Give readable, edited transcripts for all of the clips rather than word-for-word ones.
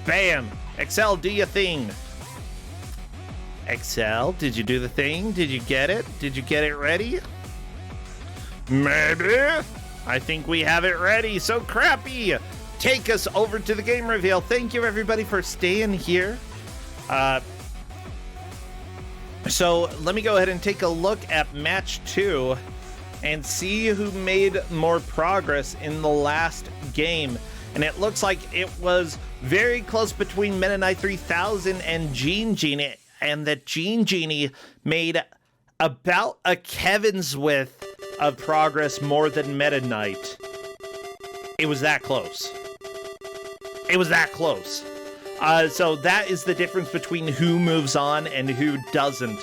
Bam! Excel, do your thing. Excel, did you do the thing? Did you get it? Did you get it ready? Maybe. I think we have it ready. So Crappy, take us over to the game reveal. Thank you everybody for staying here. So let me go ahead and take a look at match 2 and see who made more progress in the last game. And it looks like it was very close between Meta Knight 3000 and Gene Genie, and that Gene Genie made about a Kevin's width of progress more than Meta Knight. It was that close. It was that close. So that is the difference between who moves on and who doesn't.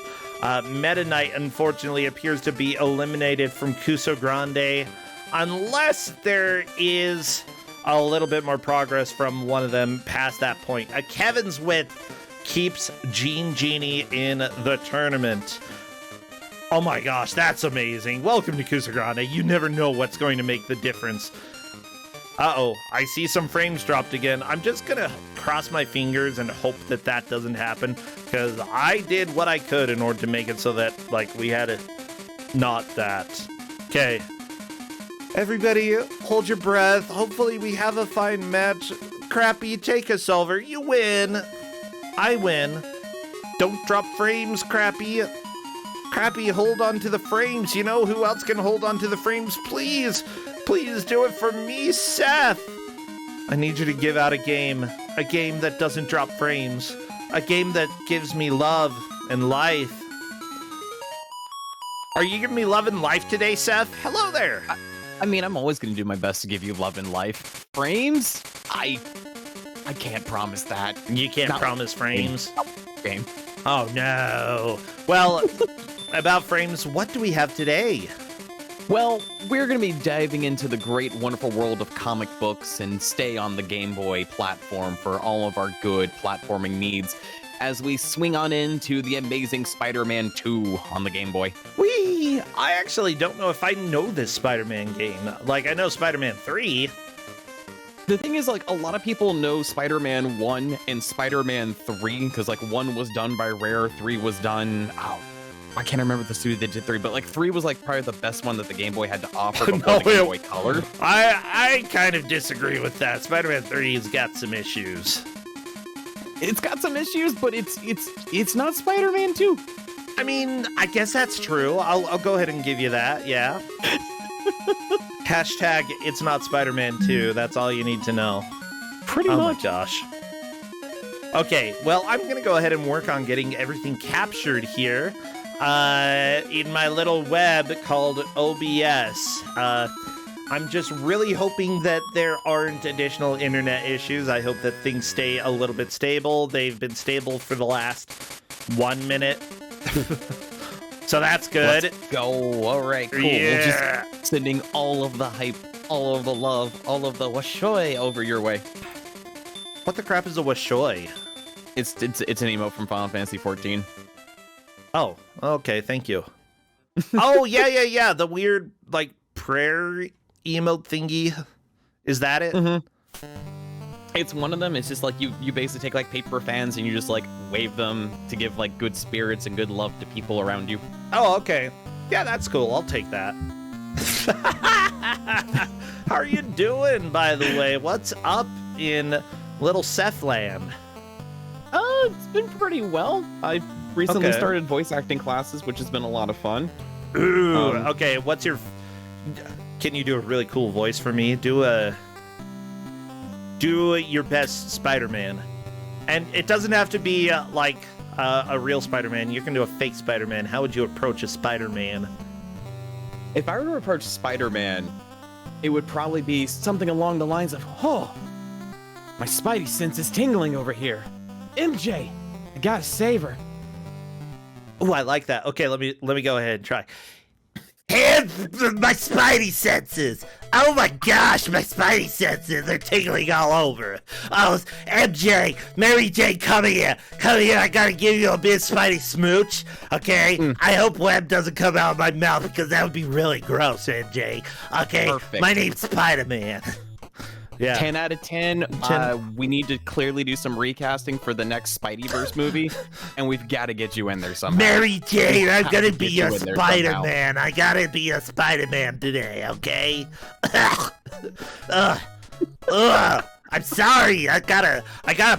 Meta Knight, unfortunately, appears to be eliminated from Kusog7ande unless there is a little bit more progress from one of them past that point. A Kevin's width keeps Gene Genie in the tournament. Oh my gosh, that's amazing. Welcome to Kusog7ande. You never know what's going to make the difference. Uh-oh, I see some frames dropped again. I'm just gonna cross my fingers and hope that that doesn't happen, because I did what I could in order to make it so that, like, we had it not that. Okay. Everybody, hold your breath. Hopefully we have a fine match. Crappy, take us over. You win. I win. Don't drop frames, Crappy. Crappy, hold on to the frames. You know who else can hold on to the frames? Please. Please do it for me, Seth. I need you to give out a game that doesn't drop frames, a game that gives me love and life. Are you giving me love and life today, Seth? Hello there. I mean, I'm always going to do my best to give you love and life. Frames? I can't promise that. You can't promise frames? Game. Oh, no. Well, about frames, what do we have today? Well, we're going to be diving into the great, wonderful world of comic books and stay on the Game Boy platform for all of our good platforming needs as we swing on into the amazing Spider-Man 2 on the Game Boy. Whee! I actually don't know if I know this Spider-Man game. Like, I know Spider-Man 3. The thing is, like, a lot of people know Spider-Man 1 and Spider-Man 3, because, like, 1 was done by Rare, 3 was done... Oh, I can't remember the studio that did 3, but, like, 3 was, like, probably the best one that the Game Boy had to offer before the Game Boy Color. I kind of disagree with that. Spider-Man 3's got some issues. It's got some issues, but it's not Spider-Man 2. I mean, I guess that's true. I'll go ahead and give you that, yeah. Hashtag, it's not Spider-Man 2. That's all you need to know. Pretty much. Oh my gosh. Okay, well, I'm going to go ahead and work on getting everything captured here in my little web called OBS. I'm just really hoping that there aren't additional internet issues. I hope that things stay a little bit stable. They've been stable for the last 1 minute. So that's good. Let's go. All right, cool. Yeah. We're just sending all of the hype, all of the love, all of the washoy over your way. What the crap is a washoy? It's an emote from Final Fantasy 14. Oh, okay, thank you. Oh, yeah. The weird, like, prayer emote thingy. Is that it? Mm-hmm. It's one of them. It's just like you basically take like paper fans and you just like wave them to give like good spirits and good love to people around you. Oh, okay. Yeah, that's cool. I'll take that. How are you doing, by the way? What's up in little Seth land? It's been pretty well. I've recently started voice acting classes, which has been a lot of fun. Ooh, okay. What's your... Can you do a really cool voice for me? Do your best Spider-Man. And it doesn't have to be like a real Spider-Man. You can do a fake Spider-Man. How would you approach a Spider-Man? If I were to approach Spider-Man, it would probably be something along the lines of, oh, my spidey sense is tingling over here. MJ, I gotta save her. Oh, I like that. Okay, let me go ahead and try. And my spidey senses. Oh my gosh, my spidey senses are tingling all over. Oh, MJ, Mary Jane, come here. Come here, I gotta give you a big spidey smooch, okay? I hope web doesn't come out of my mouth because that would be really gross, MJ. Okay, Perfect. My name's Spider-Man. Yeah. 10 out of 10. 10. We need to clearly do some recasting for the next Spideyverse movie, and we've got to get you in there somehow. Mary Jane, I'm gonna be a you in there Spider-Man. I gotta be a Spider-Man today, okay? Ugh. I'm sorry. I got a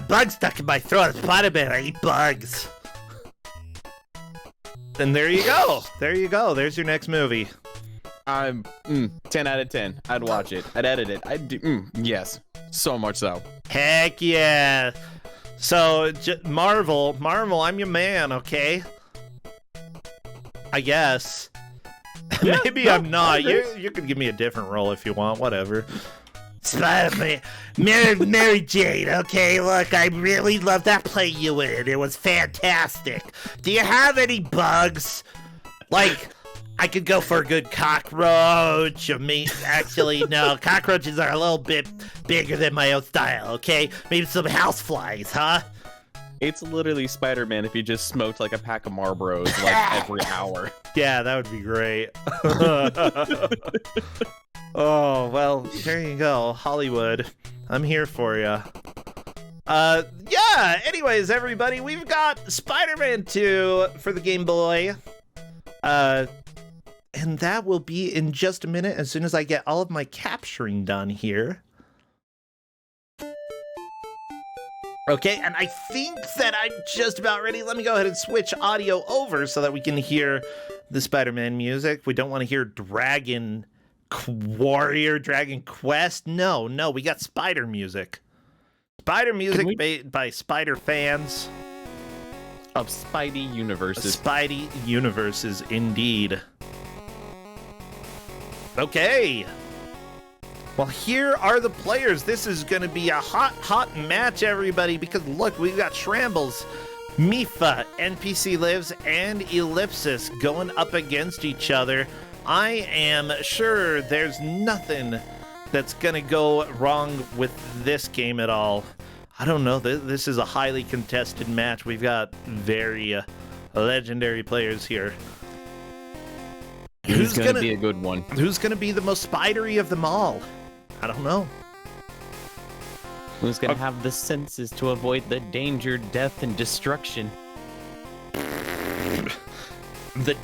bug stuck in my throat. Spider-Man, I eat bugs. Then there you go. There you go. There's your next movie. 10 out of 10. I'd watch it. I'd edit it. I'd do. Yes, so much so. Heck yeah. So, Marvel, I'm your man, okay? I guess. Yeah, Maybe I'm not. You can give me a different role if you want, whatever. Spider-Man, Mary Jane, okay? Look, I really loved that play you were in. It was fantastic. Do you have any bugs? Like, I could go for a good cockroach. Actually, no, cockroaches are a little bit bigger than my own style, okay? Maybe some houseflies, huh? It's literally Spider-Man if he just smoked like a pack of Marlboros like every hour. Yeah, that would be great. Oh, well, there you go. Hollywood. I'm here for you. Yeah, anyways, everybody, we've got Spider-Man 2 for the Game Boy. And that will be in just a minute as soon as I get all of my capturing done here. Okay, and I think that I'm just about ready. Let me go ahead and switch audio over so that we can hear the Spider-Man music. We don't want to hear Dragon Quest. No, we got Spider music. Spider music made by Spider fans. Of Spidey universes. Spidey universes, indeed. Okay. Well, here are the players. This is going to be a hot match, everybody, because look, we've got Schrammbles, Mipha, NPC Lives, and Ellipsis going up against each other. I am sure there's nothing that's going to go wrong with this game at all. I don't know. This is a highly contested match. We've got very legendary players here. Who's going to be a good one? Who's going to be the most spidery of them all? I don't know. Who's going to have the senses to avoid the danger, death, and destruction? The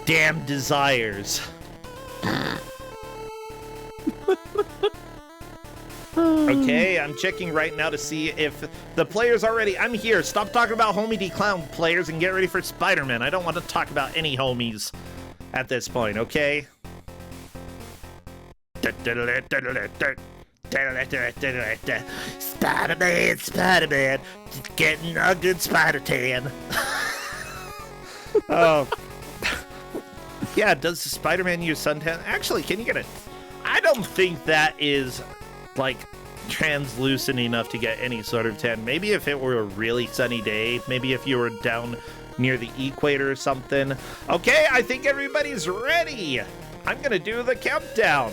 damn desires. Okay, I'm checking right now to see if the players already... I'm here. Stop talking about Homie D Clown players and get ready for Spider-Man. I don't want to talk about any homies at this point, okay? Spider-Man, getting a good spider tan. Oh. Yeah, does Spider-Man use suntan? Actually, can you get it? I don't think that is, like, translucent enough to get any sort of tan. Maybe if it were a really sunny day, maybe if you were down near the equator or something. Okay, I think everybody's ready. I'm gonna do the countdown.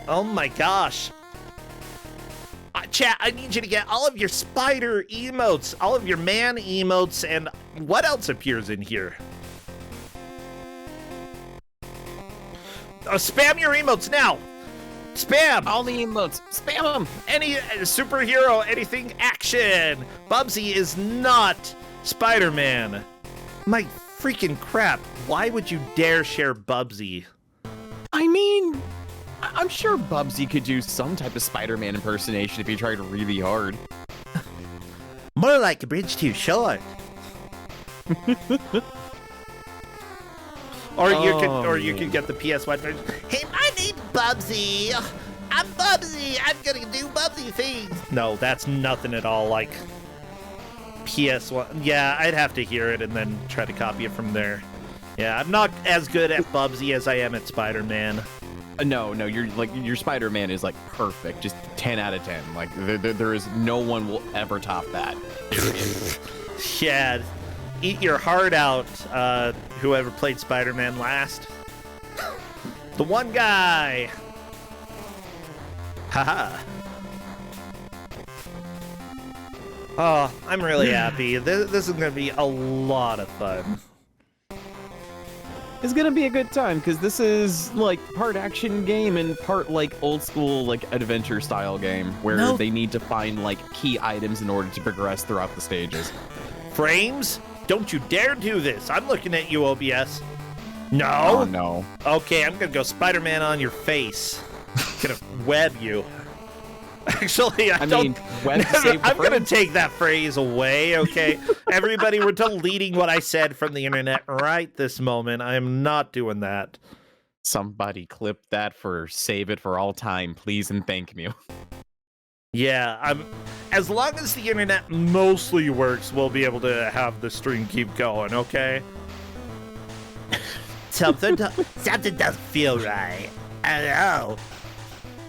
Oh my gosh. Chat, I need you to get all of your spider emotes, all of your man emotes, and what else appears in here? Spam your emotes now. Spam. All the emotes. Spam them. Any superhero, anything, action. Bubsy is not Spider-Man. My freaking crap. Why would you dare share Bubsy? I mean, I'm sure Bubsy could do some type of Spider-Man impersonation if he tried really hard. More like a bridge too short. Or you could get the PS1 version. Hey, my name's Bubsy. I'm Bubsy. I'm gonna do Bubsy things. No, that's nothing at all like PS1. Yeah, I'd have to hear it and then try to copy it from there. Yeah, I'm not as good at Bubsy as I am at Spider-Man. No, your Spider-Man is like perfect, just 10 out of 10. Like there is no one will ever top that. Yeah, eat your heart out, whoever played Spider-Man last. The one guy. Haha. Oh, I'm really happy. This is gonna be a lot of fun. is gonna be a good time because this is like part action game and part like old school like adventure style game where they need to find like key items in order to progress throughout the stages. Frames, don't you dare do this. I'm looking at you, OBS. No. Oh no. Okay, I'm gonna go Spider-Man on your face. Gonna web you. Actually, I'm gonna take that phrase away, okay? Everybody, we're deleting what I said from the internet right this moment. I am not doing that. Somebody clip that for save it for all time, please and thank me. Yeah, as long as the internet mostly works, we'll be able to have the stream keep going, okay? Something doesn't feel right. I know.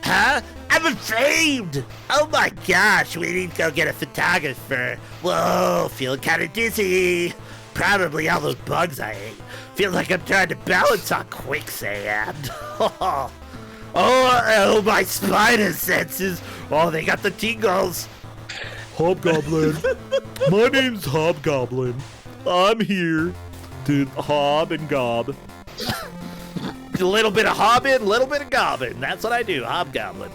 Huh? I'm framed! Oh my gosh, we need to go get a photographer. Whoa, feeling kind of dizzy. Probably all those bugs I ate. Feels like I'm trying to balance on quicksand. Oh, my spider senses. Oh, they got the tingles. Hobgoblin. My name's Hobgoblin. I'm here to hob and gob. A little bit of hobbin, a little bit of gobbin. That's what I do, hobgoblin.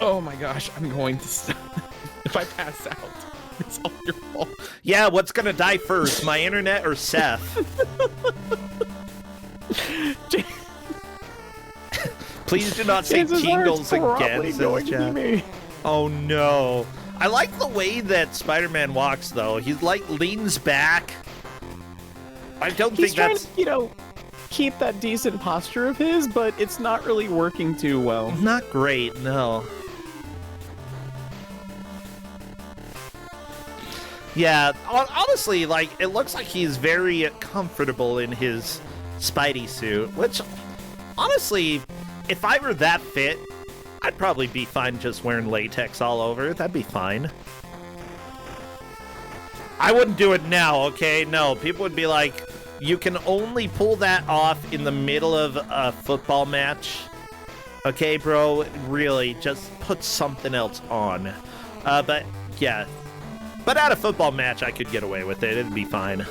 Oh my gosh, I'm going to if I pass out, it's all your fault. Yeah, what's gonna die first, my internet or Seth? Please do not say tingles again, says chat. Oh no. I like the way that Spider-Man walks though. He like leans back. I don't think that's keep that decent posture of his, but it's not really working too well. Not great, no. Yeah, honestly, like, it looks like he's very comfortable in his Spidey suit, which, honestly, if I were that fit, I'd probably be fine just wearing latex all over. That'd be fine. I wouldn't do it now, okay? No, people would be like, you can only pull that off in the middle of a football match. Okay, bro, really, just put something else on. But, yeah. But at a football match, I could get away with it. It'd be fine.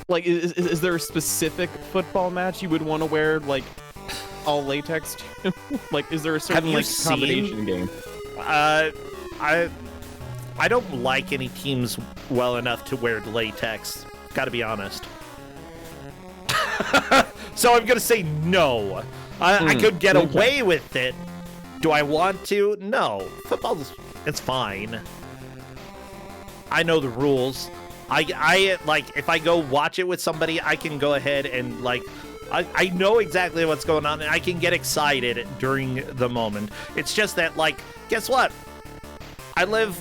Like, is there a specific football match you would want to wear, like, all latex to? Like, is there a certain, like, combination game? I don't like any teams well enough to wear latex. Gotta be honest. So I'm gonna say no. I could get away with it. Do I want to? No. Football's, it's fine. I know the rules. I like, if I go watch it with somebody, I can go ahead and, like, I know exactly what's going on, and I can get excited during the moment. It's just that, like, guess what? I live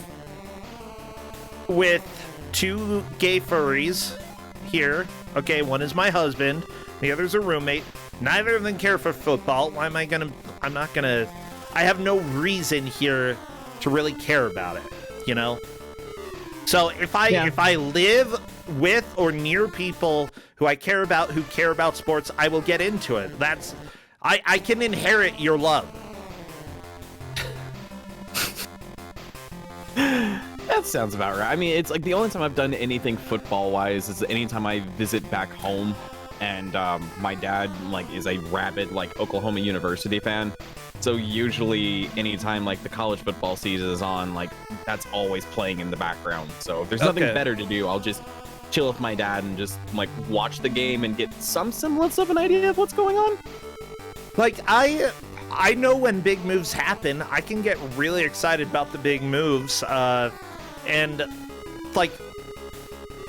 with two gay furries here. Okay, one is my husband, the other's a roommate. Neither of them care for football. Why am I gonna... I have no reason here to really care about it, you know? So if I live with or near people who I care about, who care about sports, I will get into it. That's... I can inherit your love. That sounds about right. I mean, it's like the only time I've done anything football-wise is anytime I visit back home, and my dad like is a rabid like Oklahoma University fan. So usually, anytime like the college football season is on, like that's always playing in the background. So if there's nothing better to do, I'll just chill with my dad and just like watch the game and get some semblance of an idea of what's going on. Like I know when big moves happen, I can get really excited about the big moves, and like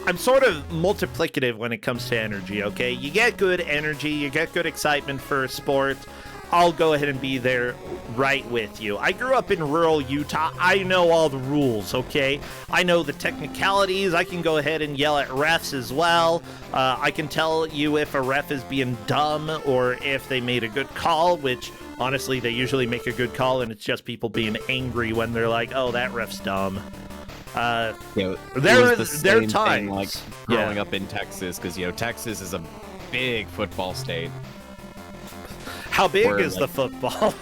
I'm sort of multiplicative when it comes to energy, okay? You get good energy, you get good excitement for a sport, I'll go ahead and be there right with you. I grew up in rural Utah. I know all the rules, okay? I know the technicalities. I can go ahead and yell at refs as well. I can tell you if a ref is being dumb or if they made a good call, which honestly, they usually make a good call, and it's just people being angry when they're like, oh, that ref's dumb. There are times like growing up in Texas, because Texas is a big football state. How big is the football?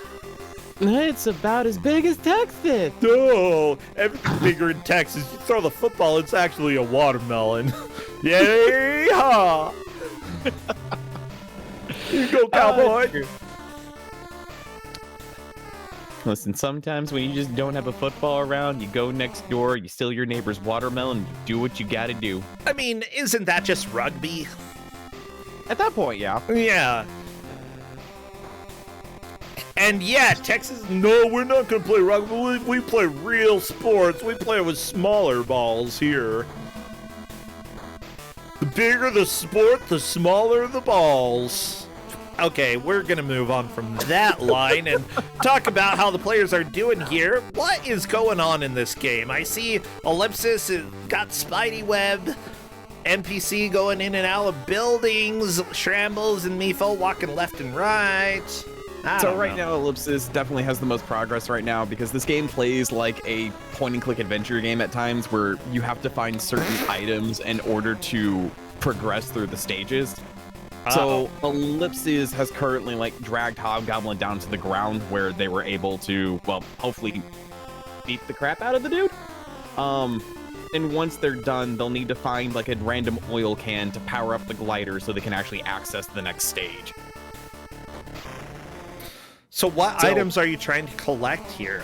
It's about as big as Texas. No, everything's bigger in Texas. You throw the football, it's actually a watermelon. Yay-haw! You go, cowboy. Listen, sometimes when you just don't have a football around, you go next door, you steal your neighbor's watermelon, you do what you gotta do. I mean, isn't that just rugby? At that point, yeah. Yeah. And yeah, Texas, no, we're not going to play rugby. We play real sports. We play with smaller balls here. The bigger the sport, the smaller the balls. Okay, we're going to move on from that line and talk about how the players are doing here. What is going on in this game? I see Ellipsis has got Spidey Web, NPC going in and out of buildings, Schrammbles and Mipho walking left and right. So right now, Ellipsis definitely has the most progress right now because this game plays like a point-and-click adventure game at times where you have to find certain items in order to progress through the stages. So Ellipsis has currently like dragged Hobgoblin down to the ground where they were able to, well, hopefully beat the crap out of the dude. And once they're done, they'll need to find like a random oil can to power up the glider so they can actually access the next stage. So what items are you trying to collect here?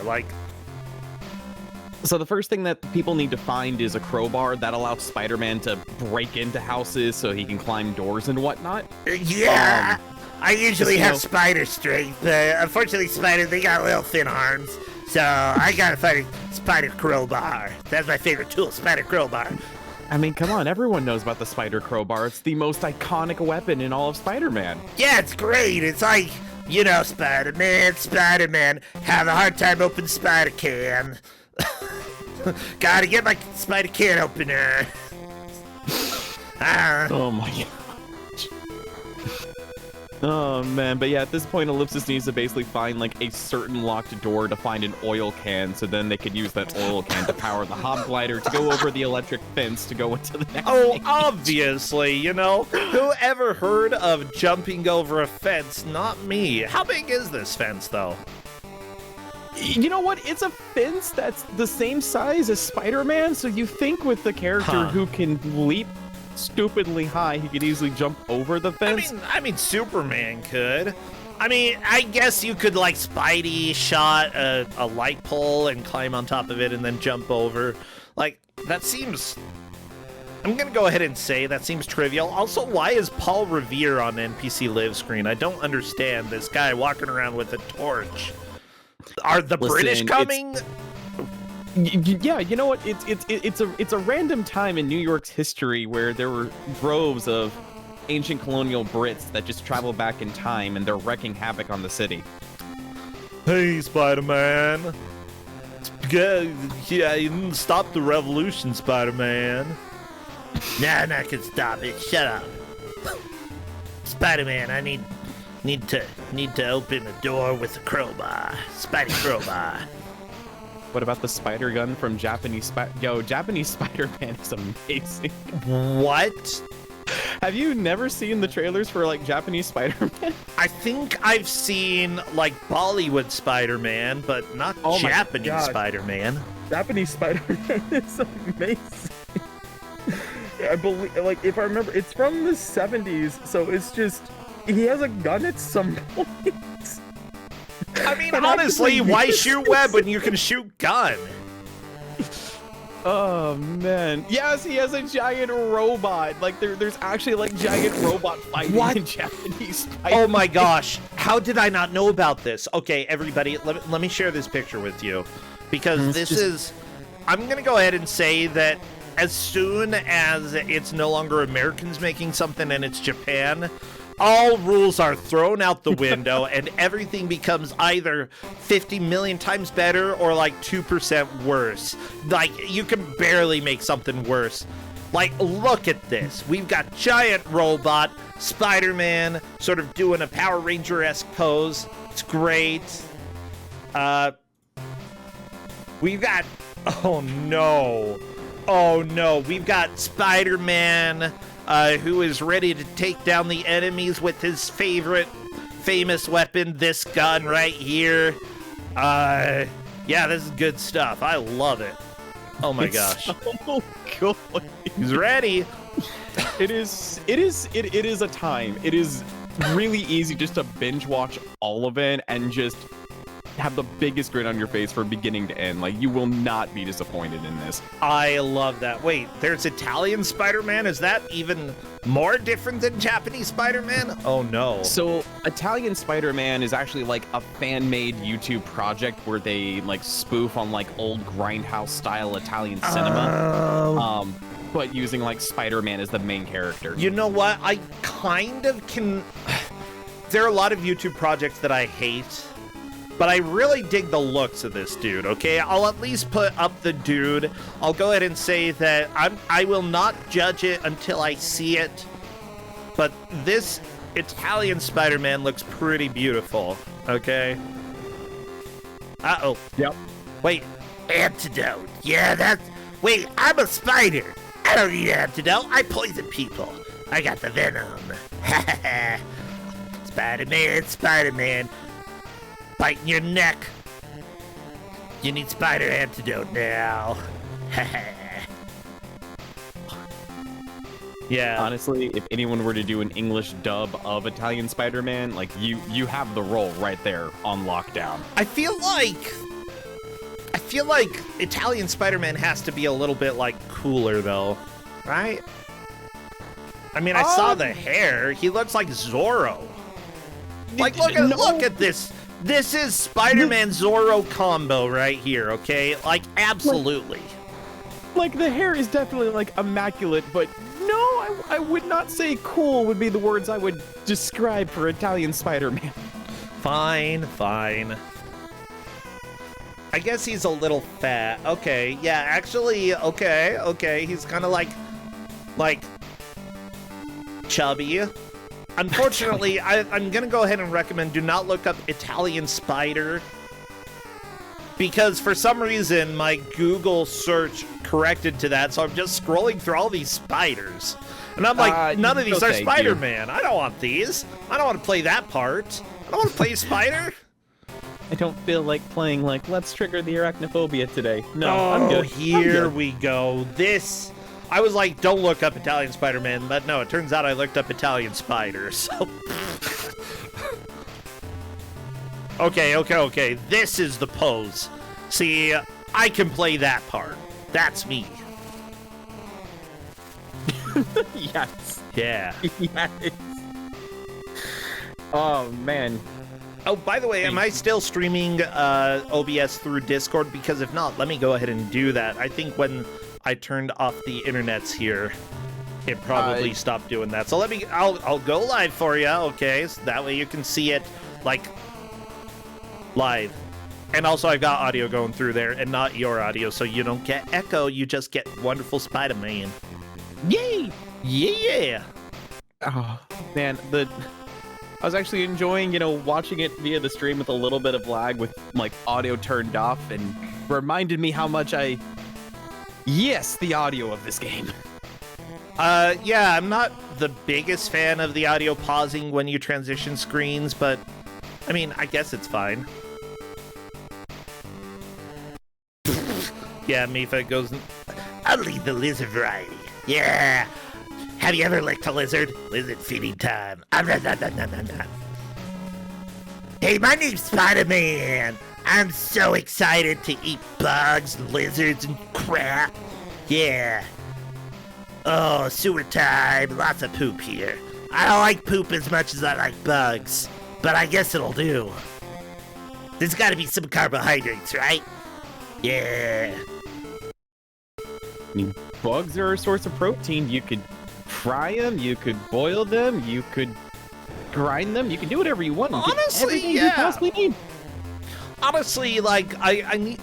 So the first thing that people need to find is a crowbar that allows Spider-Man to break into houses so he can climb doors and whatnot. Yeah, I usually have spider strength, but unfortunately, they got little thin arms, so I gotta find a spider crowbar. That's my favorite tool, spider crowbar. I mean, come on, everyone knows about the spider crowbar. It's the most iconic weapon in all of Spider-Man. Yeah, it's great. It's like, you know, Spider-Man, have a hard time opening spider can. Gotta get my spider can opener. Oh my gosh. Oh man, but yeah, at this point, Ellipsis needs to basically find like a certain locked door to find an oil can, so then they could use that oil can to power the Hobglider to go over the electric fence to go into the next stage. Obviously, you know. Who ever heard of jumping over a fence? Not me. How big is this fence, though? You know what? It's a fence that's the same size as Spider-Man, so you think with the character who can leap stupidly high, he could easily jump over the fence. I mean, Superman could. I mean, I guess you could, like, Spidey shot a light pole and climb on top of it and then jump over. Like, that seems... I'm gonna go ahead and say that seems trivial. Also, why is Paul Revere on NPC live screen? I don't understand this guy walking around with a torch. Are the British coming? Yeah, you know what? It's a random time in New York's history where there were droves of ancient colonial Brits that just travel back in time and they're wreaking havoc on the city. Hey, Spider-Man. Yeah, you didn't stop the revolution, Spider-Man. Nah, I can stop it. Shut up. Spider-Man, I need to open a door with a crowbar. Spidey crowbar. What about the spider gun from Japanese Japanese Spider-Man is amazing. What? Have you never seen the trailers for like Japanese Spider-Man? I think I've seen like Bollywood Spider-Man, but not Japanese Spider-Man. Japanese Spider-Man is amazing. I believe, like, if I remember, it's from the 70s, so it's just, he has a gun at some point. I mean, honestly, why shoot web when you can shoot gun? Oh, man. Yes, he has a giant robot. Like, there's actually, like, giant robot fighting in Japanese Spider-Man. Oh, my gosh. How did I not know about this? Okay, everybody, let me share this picture with you. Because this is... I'm going to go ahead and say that as soon as it's no longer Americans making something and it's Japan, all rules are thrown out the window and everything becomes either 50 million times better or like 2% worse. Like, you can barely make something worse. Like, look at this. We've got giant robot, Spider-Man, sort of doing a Power Ranger-esque pose. It's great. We've got... Oh, no. Oh, no. We've got Spider-Man... who is ready to take down the enemies with his famous weapon, this gun right here. Yeah, this is good stuff. I love it. Oh my gosh. So cool. He's ready. It is a time. It is really easy just to binge watch all of it and just have the biggest grin on your face from beginning to end. Like, you will not be disappointed in this. I love that. Wait, there's Italian Spider-Man? Is that even more different than Japanese Spider-Man? Oh no. So Italian Spider-Man is actually like a fan-made YouTube project where they like spoof on like old grindhouse style Italian cinema. But using like Spider-Man as the main character. You know what? I kind of can... There are a lot of YouTube projects that I hate, but I really dig the looks of this dude, okay? I'll at least put up the dude. I'll go ahead and say that I will not judge it until I see it, but this Italian Spider-Man looks pretty beautiful, okay? Uh-oh. Yep. Wait. Antidote. Yeah, that's... Wait, I'm a spider. I don't need antidote. I poison people. I got the venom. Spider-Man, Spider-Man. Biting your neck. You need spider antidote now. Yeah. Honestly, if anyone were to do an English dub of Italian Spider-Man, like you have the role right there on lockdown. I feel like Italian Spider-Man has to be a little bit like cooler though, right? I mean, I saw the hair. He looks like Zorro. Like, look at this. This is Spider-Man Zorro combo right here, okay? Like, absolutely. Like, the hair is definitely like immaculate, but no, I would not say cool would be the words I would describe for Italian Spider-Man. Fine. I guess he's a little fat. Okay, yeah, actually, okay. He's kind of like chubby. Unfortunately, I'm gonna go ahead and recommend do not look up Italian Spider, because for some reason my Google search corrected to that, so I'm just scrolling through all these spiders. And I'm like, none of these are Spider-Man. I don't want these. I don't want to play that part. I don't want to play Spider. I don't feel like playing like, let's trigger the arachnophobia today. No, I'm good. Here we go. This, I was like, don't look up Italian Spider-Man, but no, it turns out I looked up Italian Spider, so. Okay. This is the pose. See, I can play that part. That's me. Yes. Yeah. Yes. Oh, man. Oh, by the way, am I still streaming OBS through Discord? Because if not, let me go ahead and do that. I think when I turned off the internets here, it probably stopped doing that. So I'll go live for you, okay? So that way you can see it, like, live. And also I've got audio going through there and not your audio, so you don't get echo, you just get wonderful Spider-Man. Yay! Yeah! Oh, man, I was actually enjoying, watching it via the stream with a little bit of lag with, like, audio turned off, and reminded me how much the audio of this game. Yeah, I'm not the biggest fan of the audio pausing when you transition screens, but, I mean, I guess it's fine. Yeah, Mipha goes... I'll lead the lizard variety. Yeah! Have you ever licked a lizard? Lizard feeding time. Hey, my name's Spider-Man. I'm so excited to eat bugs, lizards, and crap. Yeah. Oh, sewer time. Lots of poop here. I don't like poop as much as I like bugs, but I guess it'll do. There's gotta be some carbohydrates, right? Yeah. I mean, bugs are a source of protein. You could fry them, you could boil them, you could grind them, you can do whatever you want. Honestly, yeah. You possibly need. Honestly, like, I need...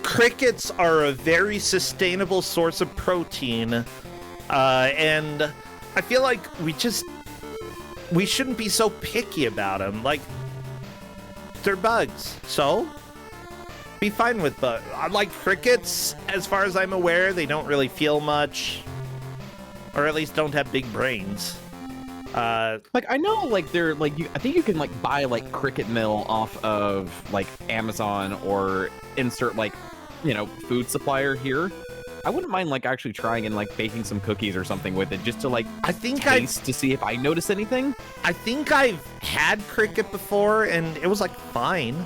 Crickets are a very sustainable source of protein, and I feel like we shouldn't be so picky about them. Like, they're bugs, so be fine with bugs. Like crickets, as far as I'm aware, they don't really feel much, or at least don't have big brains. Like, I know, like, they're like, I think you can like buy like cricket mill off of like Amazon or insert like, food supplier here. I wouldn't mind like actually trying and like baking some cookies or something with it, just to like I think taste to see if I notice anything. I think I've had cricket before, and it was like fine,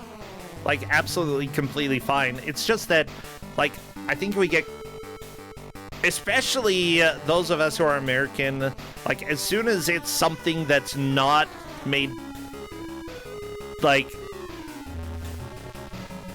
like absolutely completely fine. It's just that, like, I think we get, especially those of us who are American, like as soon as it's something that's not made, like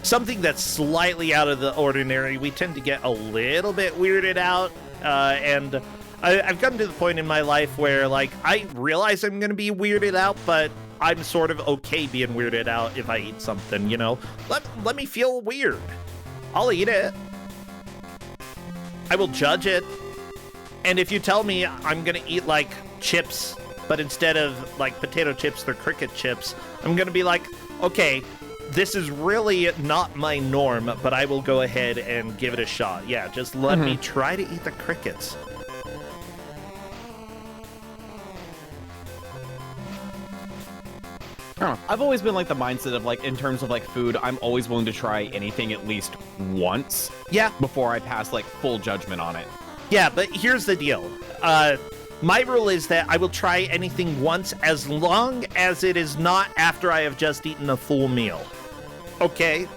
something that's slightly out of the ordinary, we tend to get a little bit weirded out. And I've gotten to the point in my life where, like, I realize I'm going to be weirded out, but I'm sort of okay being weirded out if I eat something, you know? Let me feel weird. I'll eat it. I will judge it. And if you tell me I'm going to eat, like, chips, but instead of, like, potato chips, they're cricket chips, I'm going to be like, okay, this is really not my norm, but I will go ahead and give it a shot. Yeah, just let me try to eat the crickets. I don't know. I've always been like the mindset of like, in terms of like food, I'm always willing to try anything at least once. Yeah. Before I pass like full judgment on it. Yeah, but here's the deal. My rule is that I will try anything once as long as it is not after I have just eaten a full meal. Okay?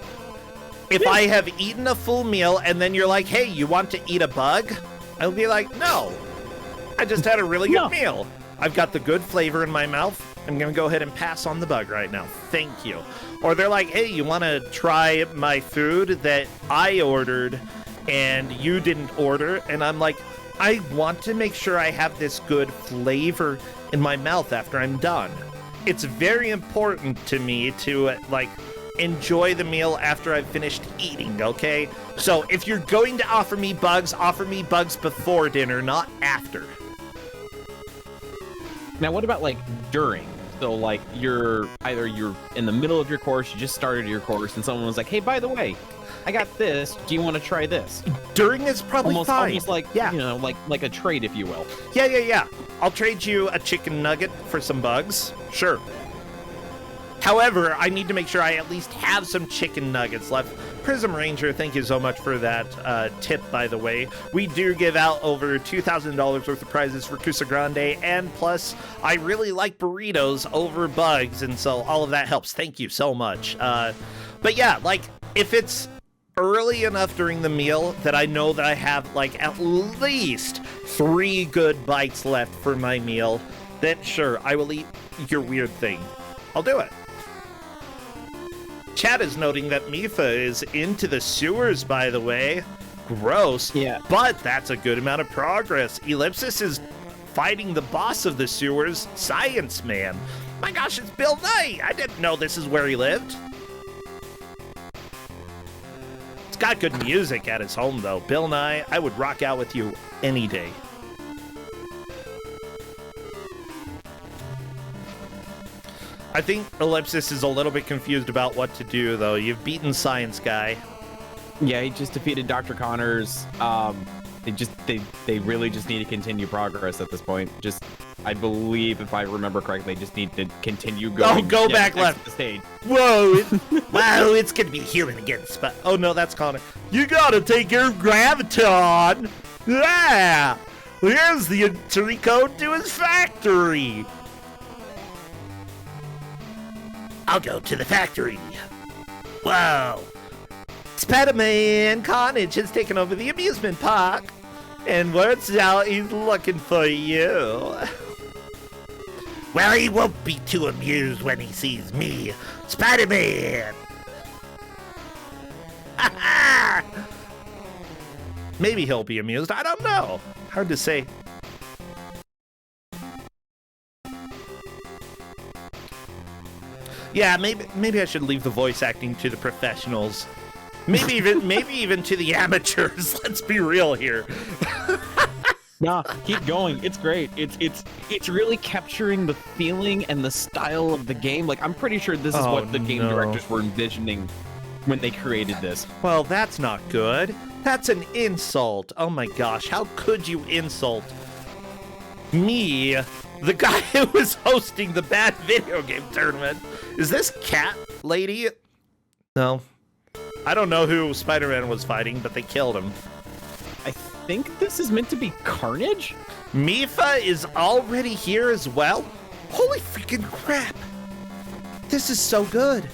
If I have eaten a full meal and then you're like, hey, you want to eat a bug? I'll be like, no. I just had a really good meal. I've got the good flavor in my mouth. I'm going to go ahead and pass on the bug right now. Thank you. Or they're like, hey, you want to try my food that I ordered and you didn't order? And I'm like, I want to make sure I have this good flavor in my mouth after I'm done. It's very important to me to, like, enjoy the meal after I've finished eating, okay? So if you're going to offer me bugs before dinner, not after. Now, what about like during? So like you're in the middle of your course, you just started your course, and someone was like, hey, by the way, I got this. Do you want to try this? During is probably fine. Almost like, you know, like a trade, if you will. Yeah. I'll trade you a chicken nugget for some bugs. Sure. However, I need to make sure I at least have some chicken nuggets left. Prism Ranger, thank you so much for that tip, by the way. We do give out over $2,000 worth of prizes for Kusog7ande, and plus, I really like burritos over bugs, and so all of that helps. Thank you so much. But yeah, like, if it's early enough during the meal that I know that I have, like, at least 3 good bites left for my meal, then sure, I will eat your weird thing. I'll do it. Chat is noting that Mipha is into the sewers, by the way. Gross. Yeah. But that's a good amount of progress. Ellipsis is fighting the boss of the sewers, Science Man. My gosh, it's Bill Nye. I didn't know this is where he lived. It's got good music at his home, though. Bill Nye, I would rock out with you any day. I think Ellipsis is a little bit confused about what to do, though. You've beaten Science Guy. Yeah, he just defeated Dr. Connors. They really just need to continue progress at this point. Just, I believe, if I remember correctly, they just need to continue going. Oh, go back left. The stage. Whoa! Wow, it's gonna be human against. But oh no, that's Connor. You gotta take your graviton. Yeah. Here's the entry code to his factory. I'll go to the factory. Whoa. Spider-Man Carnage has taken over the amusement park. And words out, he's looking for you. Well, he won't be too amused when he sees me, Spider-Man. Maybe he'll be amused. I don't know. Hard to say. Yeah, maybe I should leave the voice acting to the professionals. Maybe even to the amateurs. Let's be real here. Nah, keep going. It's great. It's really capturing the feeling and the style of the game. Like, I'm pretty sure this is what the game directors were envisioning when they created this. Well, that's not good. That's an insult. Oh my gosh, how could you insult me, the guy who was hosting the bad video game tournament? Is this cat lady? No. I don't know who Spider-Man was fighting, but they killed him. I think this is meant to be Carnage. Mipha is already here as well? Holy freaking crap. This is so good.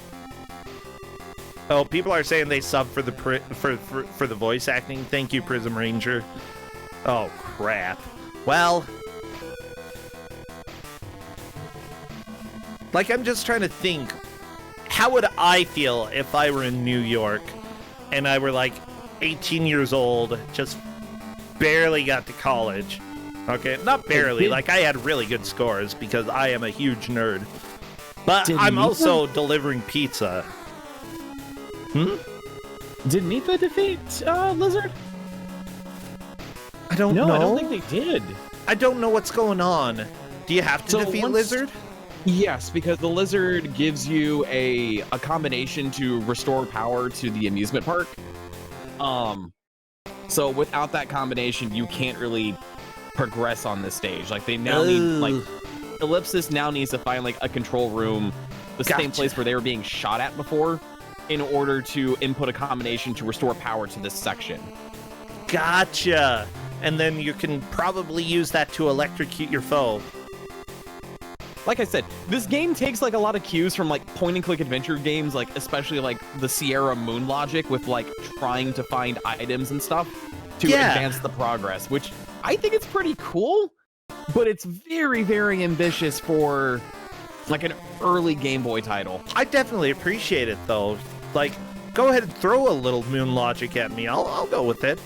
Oh, people are saying they sub for the for the voice acting. Thank you, Prism Ranger. Oh, crap. Well, like, I'm just trying to think, how would I feel if I were in New York and I were like 18 years old, just barely got to college? Okay, not barely, like I had really good scores because I am a huge nerd. But I'm also delivering pizza. Did Mipha defeat Lizard? I don't know. No, I don't think they did. I don't know what's going on. Do you have to defeat Lizard? Yes, because the Lizard gives you a combination to restore power to the amusement park. So without that combination, you can't really progress on this stage. Like, they now need, like, Ellipsis now needs to find, like, a control room, the same place where they were being shot at before, in order to input a combination to restore power to this section. Gotcha. And then you can probably use that to electrocute your foe. Like I said, this game takes like a lot of cues from like point and click adventure games, like especially like the Sierra Moon logic with like trying to find items and stuff to advance the progress, which I think it's pretty cool, but it's very, very ambitious for like an early Game Boy title. I definitely appreciate it though. Like, go ahead and throw a little moon logic at me. I'll go with it.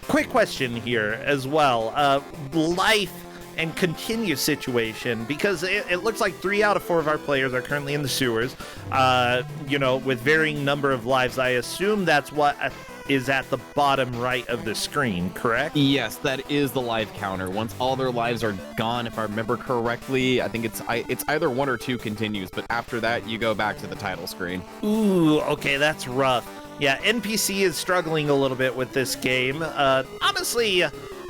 Quick question here as well. Life and continue situation, because it looks like 3 out of 4 of our players are currently in the sewers, you know, with varying number of lives. I assume that's what is at the bottom right of the screen, correct? Yes, that is the life counter. Once all their lives are gone, if I remember correctly, I think it's either 1 or 2 continues, but after that, you go back to the title screen. Ooh, okay, that's rough. Yeah, NPC is struggling a little bit with this game. Honestly,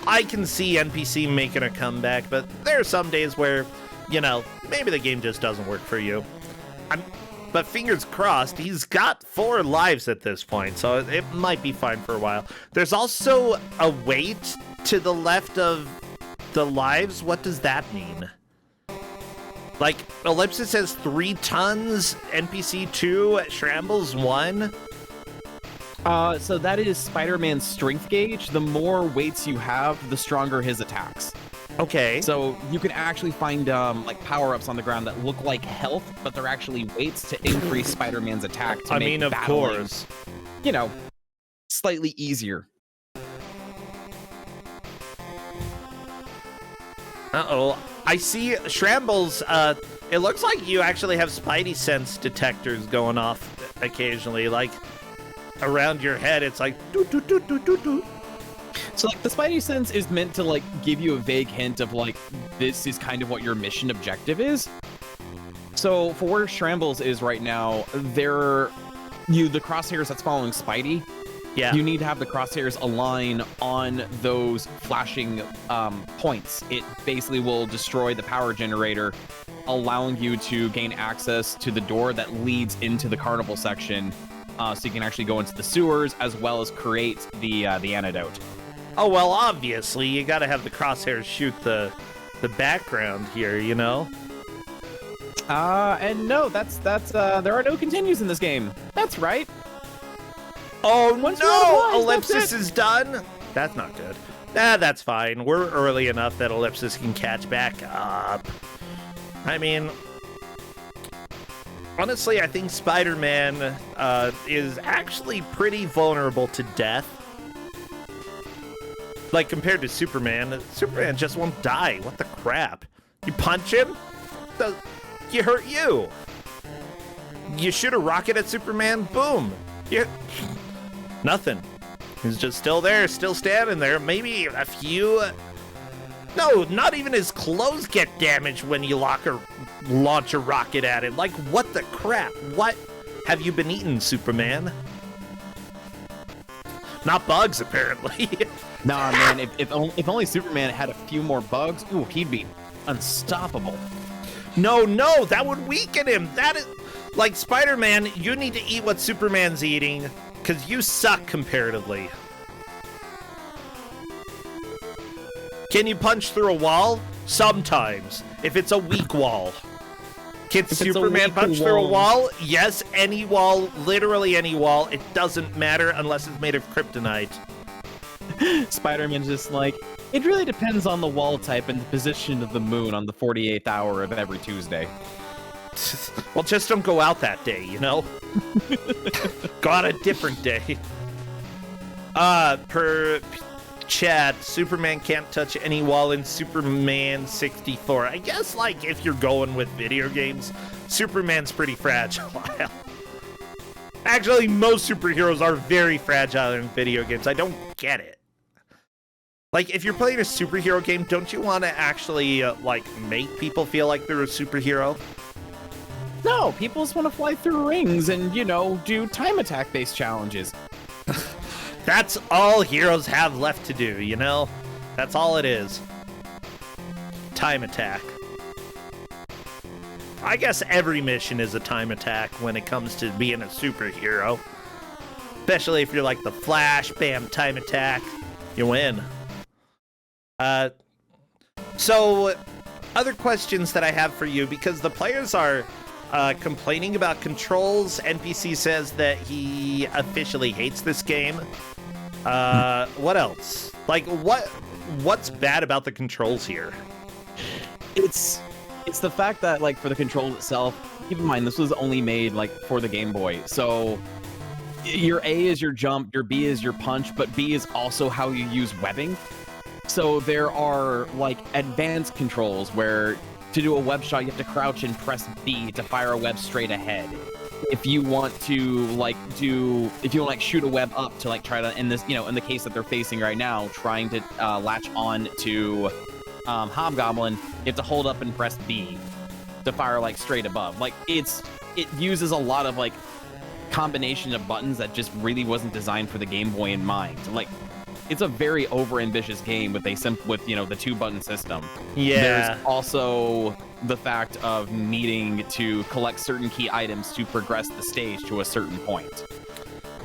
I can see NPC making a comeback, but there are some days where, you know, maybe the game just doesn't work for you. But fingers crossed, he's got 4 lives at this point, so it might be fine for a while. There's also a weight to the left of the lives. What does that mean? Like, Ellipsis has 3 tons, NPC 2, schrammbles 1. So that is Spider-Man's strength gauge. The more weights you have, the stronger his attacks. Okay. So you can actually find like power-ups on the ground that look like health, but they're actually weights to increase Spider-Man's attack to make of battling, course, you know, slightly easier. Uh-oh. I see schrammbles. It looks like you actually have Spidey sense detectors going off occasionally, like around your head. It's like doo doo doo doo doo doo. So like the Spidey sense is meant to like give you a vague hint of like this is kind of what your mission objective is. So for where Schrambles is right now, the crosshairs that's following Spidey. Yeah. You need to have the crosshairs align on those flashing points. It basically will destroy the power generator, allowing you to gain access to the door that leads into the carnival section, so you can actually go into the sewers as well as create the antidote. Oh, well, obviously, you gotta have the crosshairs shoot the background here, you know? And no, that's there are no continues in this game. That's right. Oh, Once no! lives, Ellipsis is done? That's not good. That's fine. We're early enough that Ellipsis can catch back up. I mean, honestly, I think Spider-Man is actually pretty vulnerable to death. Like, compared to Superman, Superman just won't die. What the crap? You punch him? He hurt you. You shoot a rocket at Superman? Boom. Nothing. He's just still there, still standing there. Maybe a few... No, not even his clothes get damaged when you launch a rocket at him. Like, what the crap? What have you been eating, Superman? Not bugs, apparently. Nah, man, if only Superman had a few more bugs, ooh, he'd be unstoppable. No, that would weaken him. That is... Like, Spider-Man, you need to eat what Superman's eating, because you suck comparatively. Can you punch through a wall? Sometimes, if it's a weak wall. Can Superman punch through a wall? Yes, any wall, literally any wall. It doesn't matter unless it's made of kryptonite. Spider-Man's just like, it really depends on the wall type and the position of the moon on the 48th hour of every Tuesday. Well, just don't go out that day, you know? Go out a different day. Per chat, Superman can't touch any wall in Superman 64. I guess, like, if you're going with video games, Superman's pretty fragile. Actually, most superheroes are very fragile in video games. I don't get it. Like, if you're playing a superhero game, don't you want to actually, like, make people feel like they're a superhero? No, people just want to fly through rings and, you know, do time attack-based challenges. That's all heroes have left to do, you know? That's all it is. Time attack. I guess every mission is a time attack when it comes to being a superhero. Especially if you're like the Flash, bam, time attack, you win. So, other questions that I have for you, because the players are complaining about controls. NPC says that he officially hates this game. What else? Like, what's bad about the controls here? It's the fact that, like, for the controls itself, keep in mind, this was only made, like, for the Game Boy. So, your A is your jump, your B is your punch, but B is also how you use webbing. So there are, like, advanced controls where to do a web shot, you have to crouch and press B to fire a web straight ahead. If you want to, like, shoot a web up to, like, try to, in this, you know, in the case that they're facing right now, trying to latch on to Hobgoblin, you have to hold up and press B to fire, like, straight above. Like, it uses a lot of, like, combination of buttons that just really wasn't designed for the Game Boy in mind. Like, it's a very over-ambitious game with you know, the 2-button system. Yeah. There's also the fact of needing to collect certain key items to progress the stage to a certain point.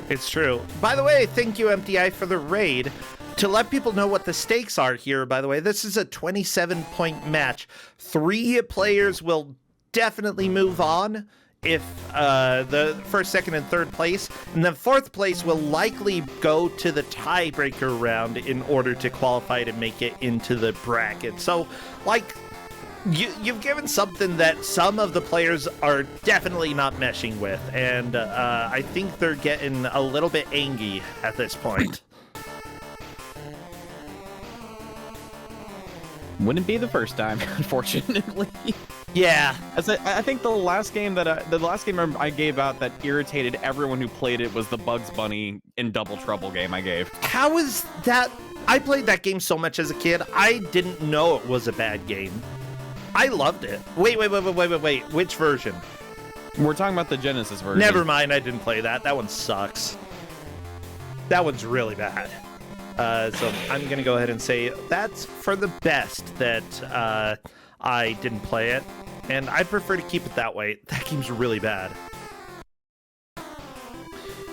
It's true. By the way, thank you, MTI, for the raid. To let people know what the stakes are here, by the way, this is a 27-point match. 3 players will definitely move on if the first, second, and third place, and the fourth place will likely go to the tiebreaker round in order to qualify to make it into the bracket. So, like, you've given something that some of the players are definitely not meshing with, and I think they're getting a little bit angry at this point. Wouldn't be the first time, unfortunately. Yeah, I think the last game I gave out that irritated everyone who played it was the Bugs Bunny in Double Trouble game I gave. How is that? I played that game so much as a kid, I didn't know it was a bad game. I loved it. Wait. Which version? We're talking about the Genesis version. Never mind, I didn't play that. That one sucks. That one's really bad. So I'm going to go ahead and say that's for the best that I didn't play it. And I prefer to keep it that way. That game's really bad.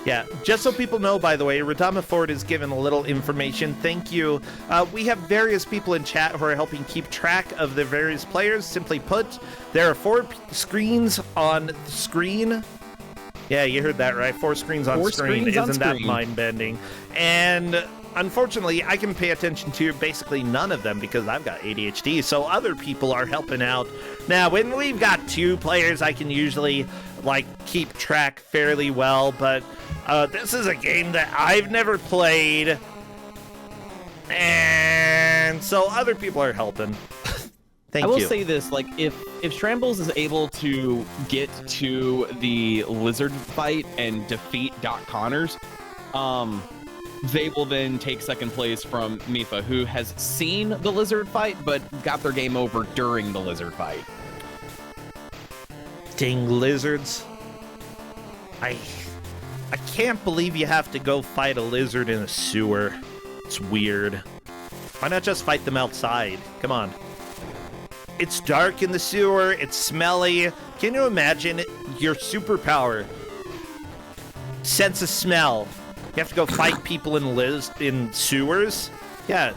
Yeah, just so people know, by the way, Radama Ford is given a little information. Thank you. We have various people in chat who are helping keep track of the various players. Simply put, there are 4 screens on the screen. Yeah, you heard that right. 4 screens on screen. Isn't that mind-bending? And unfortunately, I can pay attention to basically none of them because I've got ADHD, so other people are helping out. Now, when we've got 2 players, I can usually, like, keep track fairly well, but this is a game that I've never played, and so other people are helping. Thank you. I will say this, like, if schrammbles is able to get to the lizard fight and defeat Doc Connors, they will then take second place from Mipha, who has seen the lizard fight, but got their game over during the lizard fight. Dang lizards. I can't believe you have to go fight a lizard in a sewer. It's weird. Why not just fight them outside? Come on. It's dark in the sewer, it's smelly. Can you imagine your superpower? Sense of smell. You have to go fight people in sewers? Yeah.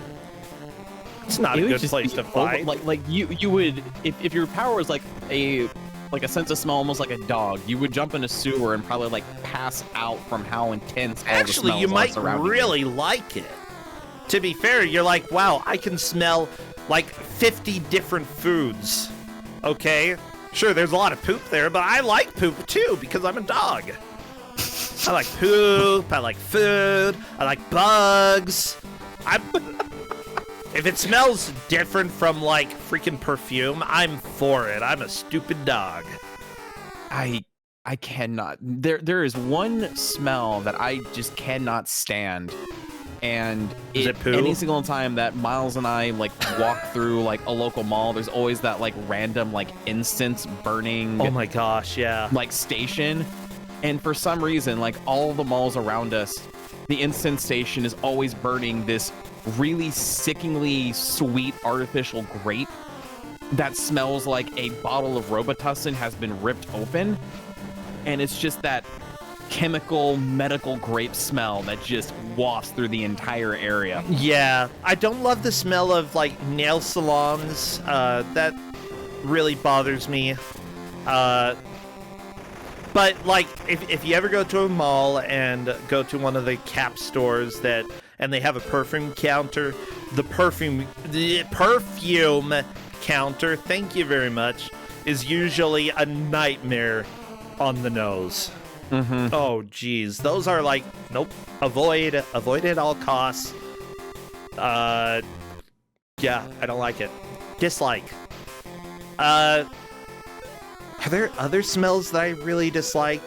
It's not a It would good just place be to fight. Like you would if your power was like a sense of smell, almost like a dog, you would jump in a sewer and probably like pass out from how intense all the Actually, smells you are might surrounding you. really like it. To be fair, you're like, wow, I can smell like 50 different foods. Okay? Sure, there's a lot of poop there, but I like poop too because I'm a dog. I like poop, I like food, I like bugs. If it smells different from like freaking perfume, I'm for it. I'm a stupid dog. I cannot. There is one smell that I just cannot stand, and Is it poo? any single time that Miles and I like walk through like a local mall, there's always that like random like incense burning. Oh my gosh, yeah. Like station, and for some reason, like all the malls around us, the incense station is always burning this really sickeningly sweet artificial grape that smells like a bottle of Robitussin has been ripped open, and it's just that chemical medical grape smell that just wafts through the entire area. Yeah, I don't love the smell of like nail salons. That really bothers me. But like, if you ever go to a mall and go to one of the Cap stores and they have a perfume counter, the perfume counter, thank you very much, is usually a nightmare on the nose. Mm-hmm. Oh, geez. Those are like, nope, avoid at all costs. Yeah, I don't like it. Dislike. Are there other smells that I really dislike?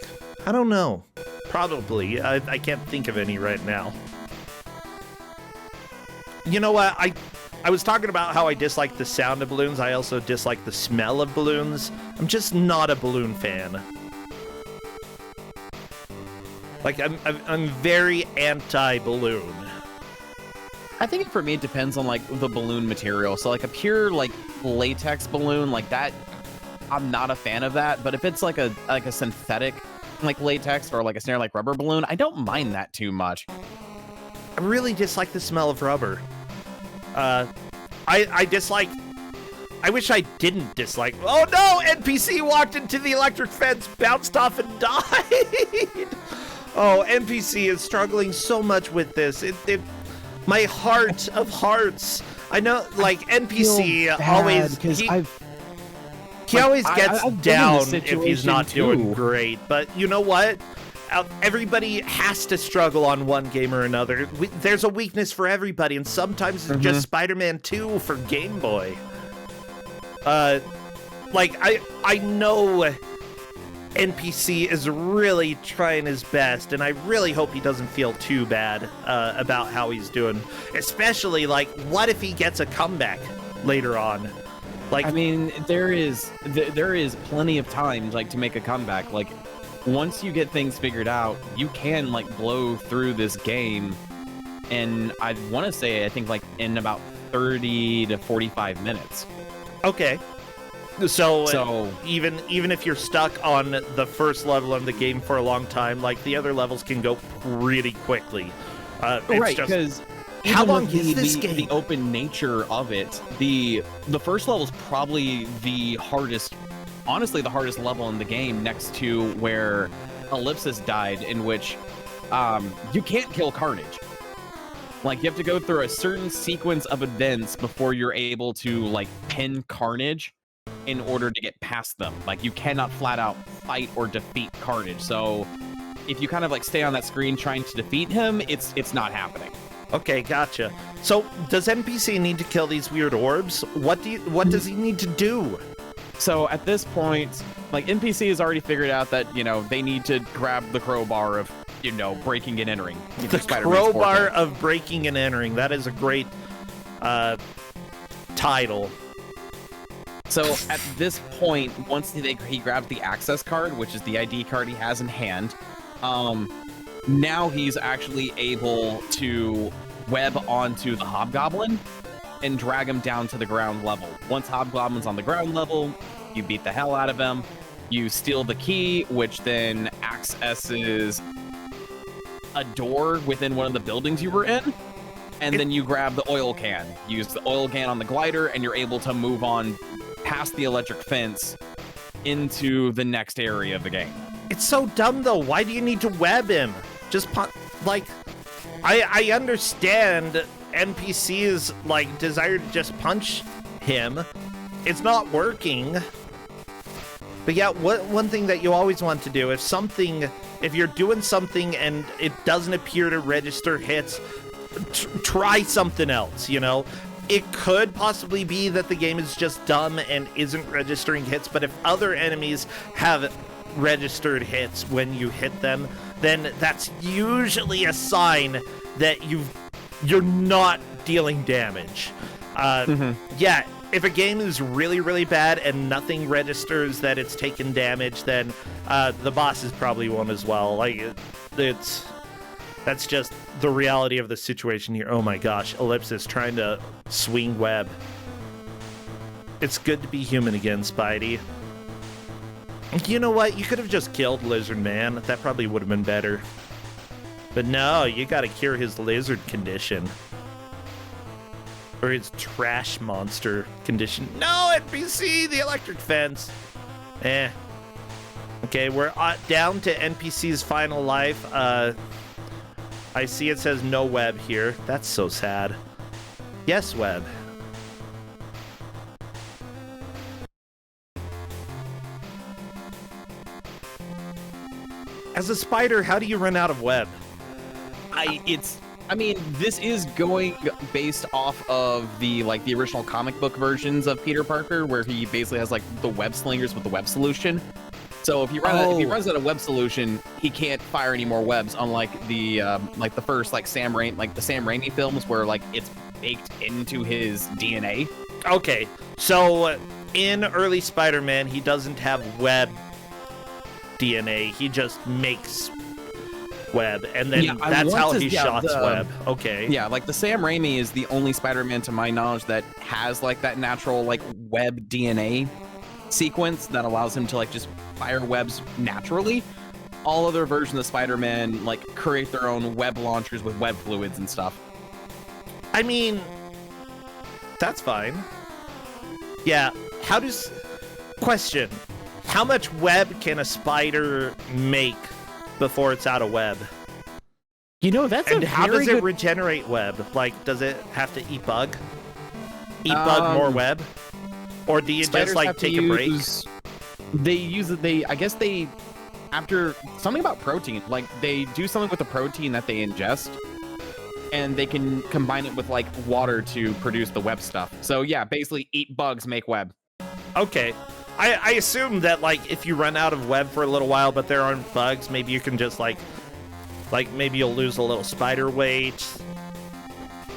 I don't know. Probably. I can't think of any right now. You know what? I was talking about how I dislike the sound of balloons. I also dislike the smell of balloons. I'm just not a balloon fan. Like, I'm very anti-balloon. I think for me it depends on like the balloon material. So like a pure like latex balloon like that, I'm not a fan of that. But if it's like a synthetic like latex or like a snare like rubber balloon, I don't mind that too much. I really dislike the smell of rubber. I dislike... I wish I didn't dislike... Oh no! NPC walked into the electric fence, bounced off, and died! Oh, NPC is struggling so much with this. My heart of hearts. I know, like, NPC always... He always gets down if he's not doing great, but you know what? Everybody has to struggle on one game or another. There's a weakness for everybody, and sometimes it's just Spider-Man 2 for Game Boy. Like, I know NPC is really trying his best, and I really hope he doesn't feel too bad about how he's doing. Especially, like, what if he gets a comeback later on? Like, I mean, there is plenty of time like to make a comeback. Like, once you get things figured out, you can like blow through this game, and I want to say I think like in about 30 to 45 minutes. Okay. So even if you're stuck on the first level of the game for a long time, like the other levels can go pretty quickly. Right, because how long is this game? The open nature of it, the first level is probably the hardest. Honestly, the hardest level in the game, next to where Ellipsis died, in which you can't kill Carnage. Like, you have to go through a certain sequence of events before you're able to like pin Carnage in order to get past them. Like, you cannot flat out fight or defeat Carnage. So if you kind of like stay on that screen trying to defeat him, it's not happening. Okay, gotcha. So does NPC need to kill these weird orbs? What does he need to do? So at this point, like, NPC has already figured out that, you know, they need to grab the crowbar of, you know, breaking and entering. The crowbar of breaking and entering. That is a great title. So at this point, once he grabs the access card, which is the ID card he has in hand, now he's actually able to web onto the Hobgoblin and drag him down to the ground level. Once Hobgoblin's on the ground level, you beat the hell out of him. You steal the key, which then accesses a door within one of the buildings you were in. and then you grab the oil can. Use the oil can on the glider, and you're able to move on past the electric fence into the next area of the game. It's so dumb, though. Why do you need to web him? Just, like, I understand NPC's, like, desire to just punch him. It's not working. But yeah, one thing that you always want to do, if you're doing something and it doesn't appear to register hits, try something else, you know? It could possibly be that the game is just dumb and isn't registering hits, but if other enemies have registered hits when you hit them, then that's usually a sign that you're not dealing damage. Yeah, if a game is really, really bad and nothing registers that it's taken damage, then the bosses probably won't as well. Like, that's just the reality of the situation here. Oh my gosh, Ellipsis trying to swing web. It's good to be human again, Spidey. You know what? You could have just killed Lizard Man. That probably would have been better. But no, you gotta cure his lizard condition. Or his trash monster condition. No, NPC, the electric fence. Okay, we're down to NPC's final life. I see it says no web here. That's so sad. Yes, web. As a spider, how do you run out of web? I mean, this is going based off of the original comic book versions of Peter Parker, where he basically has like the web slingers with the web solution. So if he runs out of web solution, he can't fire any more webs. Unlike the first the Sam Raimi films, where like it's baked into his DNA. Okay, so in early Spider-Man, he doesn't have web DNA. He just makes web, and then that's how he shots web. Okay. Yeah, like the Sam Raimi is the only Spider-Man, to my knowledge, that has like that natural like web DNA sequence that allows him to like just fire webs naturally. All other versions of Spider-Man like create their own web launchers with web fluids and stuff. I mean, that's fine. Yeah, question, how much web can a spider make before it's out of web? You know, that's and how does it regenerate web? Like, does it have to eat bug? Eat bug more web? Or do you just like take a break? I guess they after something about protein, like they do something with the protein that they ingest, and they can combine it with like water to produce the web stuff. So yeah, basically eat bugs, make web. Okay. I assume that like if you run out of web for a little while but there aren't bugs, maybe you can just like maybe you'll lose a little spider weight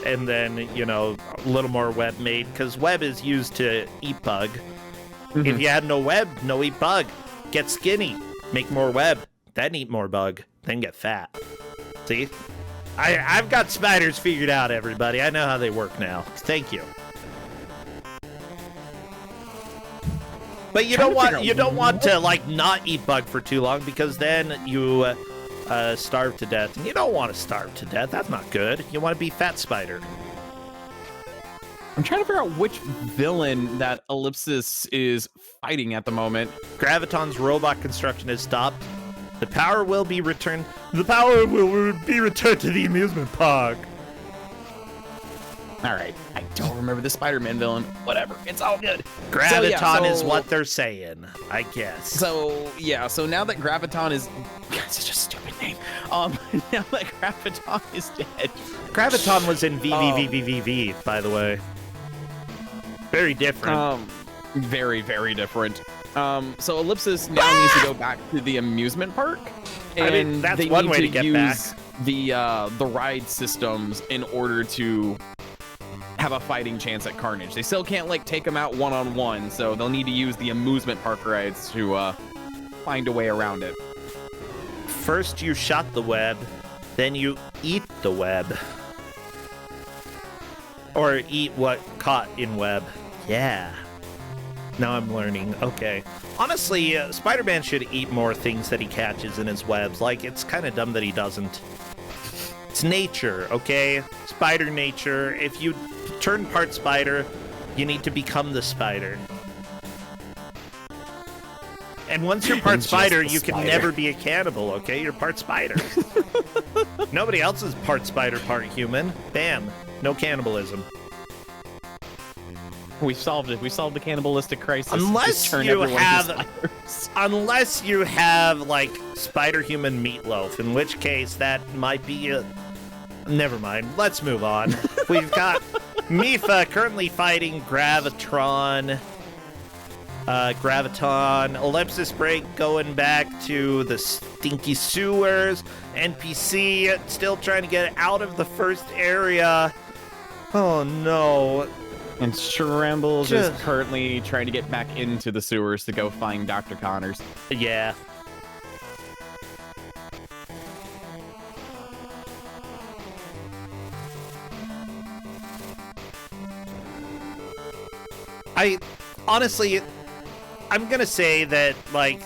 and then, you know, a little more web made, because web is used to eat bug. If you had no web, no eat bug. Get skinny, make more web, then eat more bug, then get fat. See? I've got spiders figured out, everybody. I know how they work now. Thank you. But you don't want to like not eat bug for too long, because then you starve to death. And you don't want to starve to death. That's not good. You want to be fat spider. I'm trying to figure out which villain that Ellipsis is fighting at the moment. Graviton's robot construction has stopped. The power will be returned. The power will be returned to the amusement park. All right, I don't remember the Spider-Man villain. Whatever, it's all good. Graviton is what they're saying, I guess. So yeah, so now that Graviton is such a stupid name. Now that Graviton is dead. Graviton was in VVVVVV, by the way. Very different. Very, very different. So Ellipsis now needs to go back to the amusement park, and I mean, that's one way to get back. The ride systems in order to have a fighting chance at Carnage. They still can't like take him out one-on-one, so they'll need to use the amusement park rides to find a way around it. First you shot the web, then you eat the web. Or eat what caught in web. Yeah. Now I'm learning. Okay. Honestly, Spider-Man should eat more things that he catches in his webs. Like, it's kind of dumb that he doesn't. It's nature, okay? Spider nature. If you turn part spider, you need to become the spider. And once you're part spider, you can never be a cannibal, okay? You're part spider. Nobody else is part spider, part human. Bam. No cannibalism. We solved it. We solved the cannibalistic crisis. Unless you have like spider-human meatloaf, in which case that might be a... Never mind. Let's move on. We've got Mipha currently fighting Graviton, EllipsisBreak going back to the stinky sewers, NPC still trying to get out of the first area. Oh no. And Schrammbles is currently trying to get back into the sewers to go find Dr. Connors. Yeah. Honestly, I'm gonna say that, like,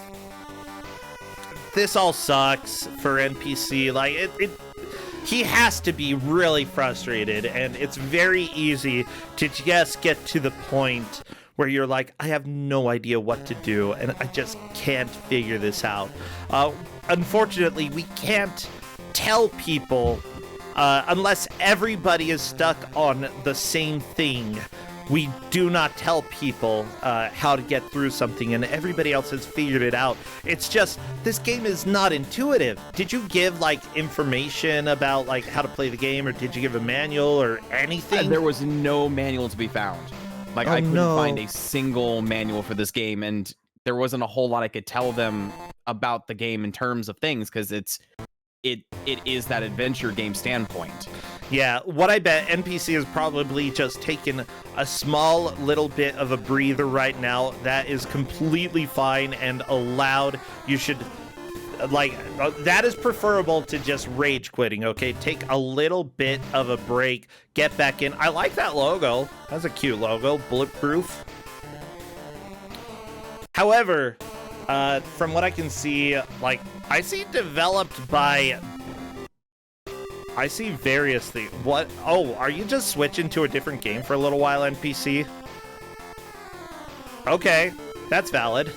this all sucks for NPC. Like, he has to be really frustrated, and it's very easy to just get to the point where you're like, I have no idea what to do, and I just can't figure this out. Unfortunately, we can't tell people unless everybody is stuck on the same thing. We do not tell people how to get through something, and everybody else has figured it out. It's just, this game is not intuitive. Did you give, like, information about, like, how to play the game, or did you give a manual or anything? There was no manual to be found. Like, I couldn't find a single manual for this game, and there wasn't a whole lot I could tell them about the game in terms of things, because it is that adventure game standpoint. Yeah, what I bet NPC is probably just taken a small little bit of a breather right now. That is completely fine and allowed. You should, like, that is preferable to just rage quitting, okay? Take a little bit of a break, get back in. I like that logo. That's a cute logo, bulletproof. However, from what I can see, like, I see developed by... I see various things. What? Oh, are you just switching to a different game for a little while, NPC? Okay, that's valid.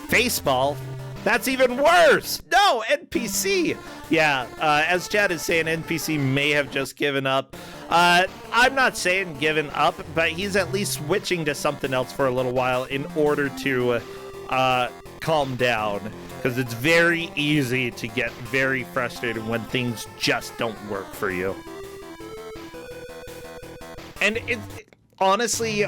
Faceball? That's even worse! No, NPC! Yeah, as Chad is saying, NPC may have just given up. I'm not saying given up, but he's at least switching to something else for a little while in order to calm down. Because it's very easy to get very frustrated when things just don't work for you. And honestly,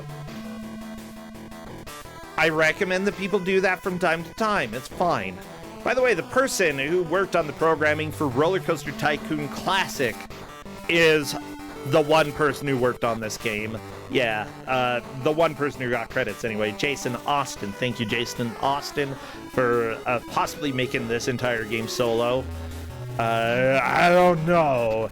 I recommend that people do that from time to time. It's fine. By the way, the person who worked on the programming for Roller Coaster Tycoon Classic is the one person who worked on this game. Yeah, the one person who got credits anyway, Jason Austin. Thank you, Jason Austin, for possibly making this entire game solo. I don't know.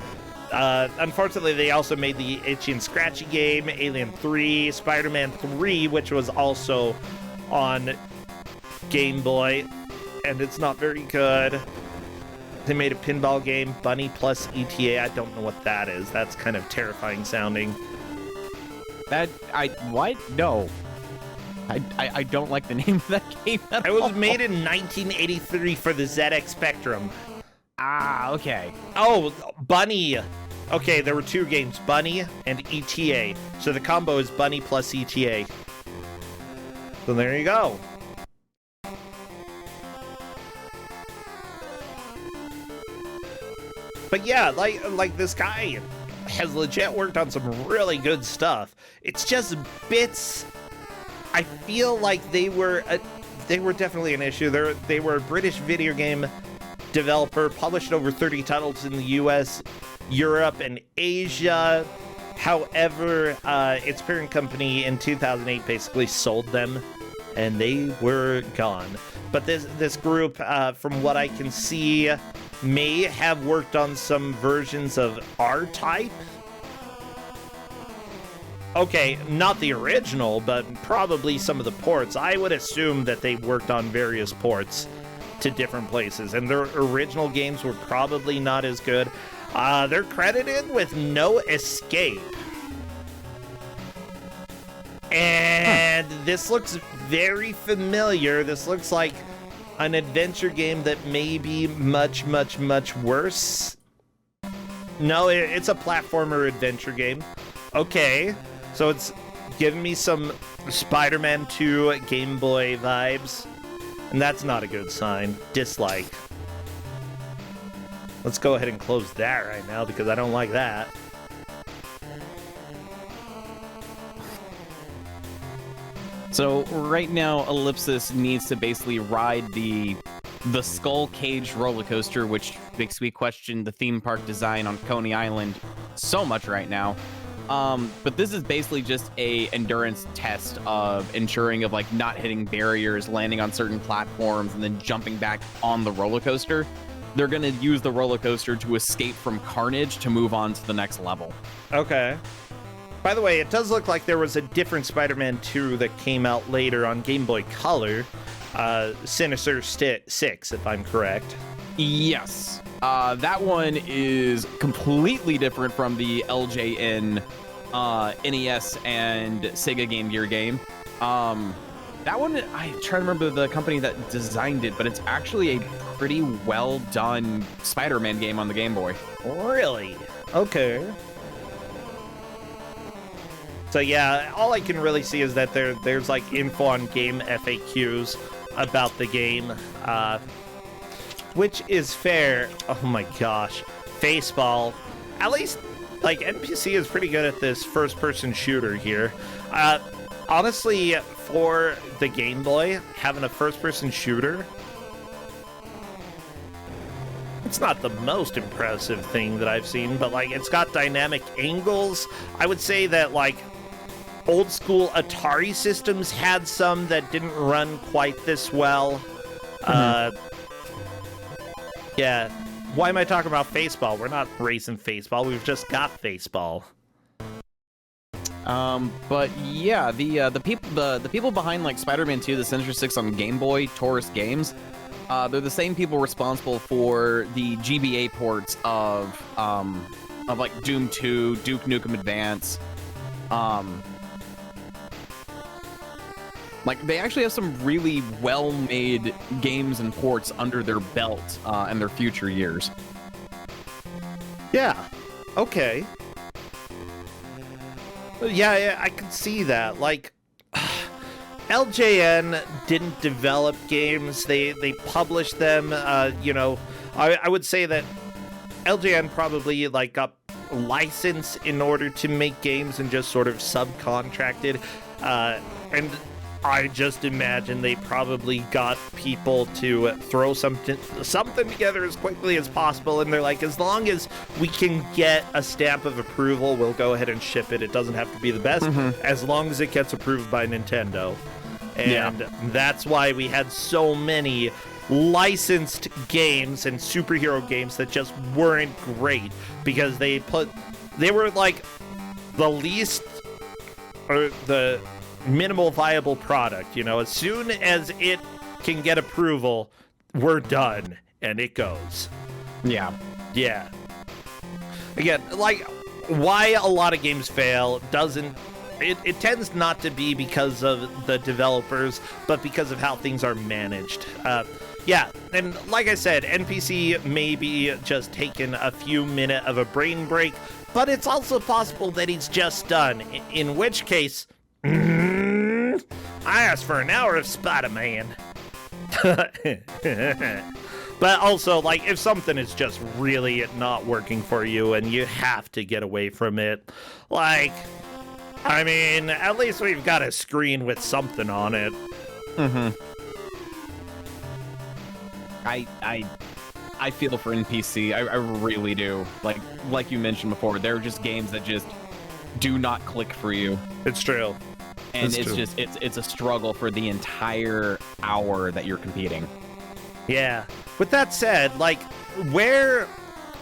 Unfortunately, they also made the Itchy and Scratchy game, Alien 3, Spider-Man 3, which was also on Game Boy, and it's not very good. They made a pinball game, Bunny plus ETA. I don't know what that is. That's kind of terrifying sounding. What? No. I don't like the name of that game at all. It was made in 1983 for the ZX Spectrum. Ah, okay. Oh, Bunny. Okay, there were two games, Bunny and ETA. So the combo is Bunny plus ETA. So there you go. But yeah, like this guy has legit worked on some really good stuff. It's just bits. I feel like they were definitely an issue. They were a British video game developer, published over 30 titles in the US, Europe, and Asia. However, its parent company in 2008 basically sold them, and they were gone. But this group, from what I can see, may have worked on some versions of R-Type. Okay, not the original, but probably some of the ports. I would assume that they worked on various ports to different places, and their original games were probably not as good. They're credited with no escape. And this looks very familiar. This looks like an adventure game that may be much, much, much worse. No, it's a platformer adventure game. Okay, so it's giving me some Spider-Man 2 Game Boy vibes. And that's not a good sign. Dislike. Let's go ahead and close that right now because I don't like that. So right now, Ellipsis needs to basically ride the Skull Cage roller coaster, which makes me question the theme park design on Coney Island so much right now. But this is basically just a endurance test of ensuring of like not hitting barriers, landing on certain platforms, and then jumping back on the roller coaster. They're gonna use the roller coaster to escape from carnage to move on to the next level. Okay. By the way, it does look like there was a different Spider-Man 2 that came out later on Game Boy Color, Sinister 6, if I'm correct. Yes. That one is completely different from the LJN NES and Sega Game Gear game. That one, I try to remember the company that designed it, but it's actually a pretty well done Spider-Man game on the Game Boy. Really? Okay. So yeah, all I can really see is that there's like info on game FAQs about the game, which is fair. Oh my gosh, Faceball. At least, like, NPC is pretty good at this first-person shooter here. Honestly, for the Game Boy, having a first-person shooter, it's not the most impressive thing that I've seen, but like, it's got dynamic angles. I would say that like old school Atari systems had some that didn't run quite this well. Yeah. Why am I talking about Faceball? We're not racing Faceball. We've just got Faceball. But yeah, the people behind like Spider-Man 2, the Sinister 6 on Game Boy, Taurus Games, they're the same people responsible for the GBA ports of like Doom 2, Duke Nukem Advance. Like, they actually have some really well-made games and ports under their belt in their future years. Yeah. Okay. Yeah, I can see that. Like, LJN didn't develop games. They published them. You know, I would say that LJN probably, like, got license in order to make games and just sort of subcontracted. And I just imagine they probably got people to throw something together as quickly as possible, and they're like, as long as we can get a stamp of approval, we'll go ahead and ship it. It doesn't have to be the best, as long as it gets approved by Nintendo. And that's why we had so many licensed games and superhero games that just weren't great, because they were like the least, or the minimal viable product. You know, as soon as it can get approval, we're done, and it goes. Yeah. Again, like, why a lot of games fail it tends not to be because of the developers, but because of how things are managed. Yeah, and like I said, NPC may be just taking a few minutes of a brain break, but it's also possible that he's just done, in which case, I asked for an hour of Spider-Man. But also, like, if something is just really not working for you and you have to get away from it, like, I mean, at least we've got a screen with something on it. I feel for NPC. I really do. Like you mentioned before, there are just games that just do not click for you. It's true. And it's a struggle for the entire hour that you're competing. Yeah. With that said, like, where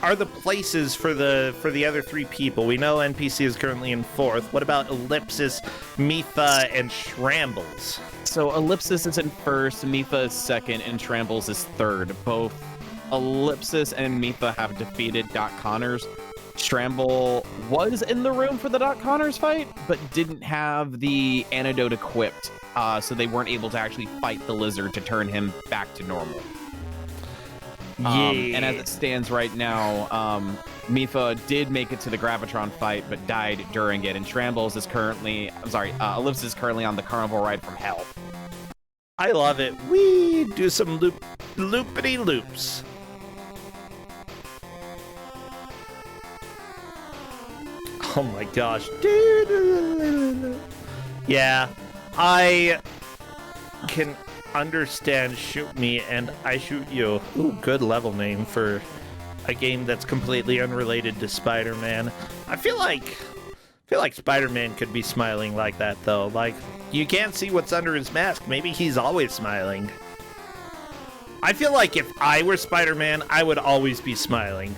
are the places for the other three people? We know NPC is currently in 4th. What about Ellipsis, Mipha, and Schrammbles? So Ellipsis is in 1st, Mipha is 2nd, and Schrammbles is 3rd. Both Ellipsis and Mipha have defeated Doc Connors. Schramble was in the room for the Doc Connors fight, but didn't have the antidote equipped, so they weren't able to actually fight the lizard to turn him back to normal. And as it stands right now, Mipha did make it to the Gravitron fight, but died during it, and Schrambles is currently, Ellipsis is currently on the carnival ride from hell. I love it. We do some loopity loops. Oh my gosh. Yeah, I can understand shoot me and I shoot you. Ooh, good level name for a game that's completely unrelated to Spider-Man. I feel like Spider-Man could be smiling like that though. Like, you can't see what's under his mask. Maybe he's always smiling. I feel like if I were Spider-Man, I would always be smiling.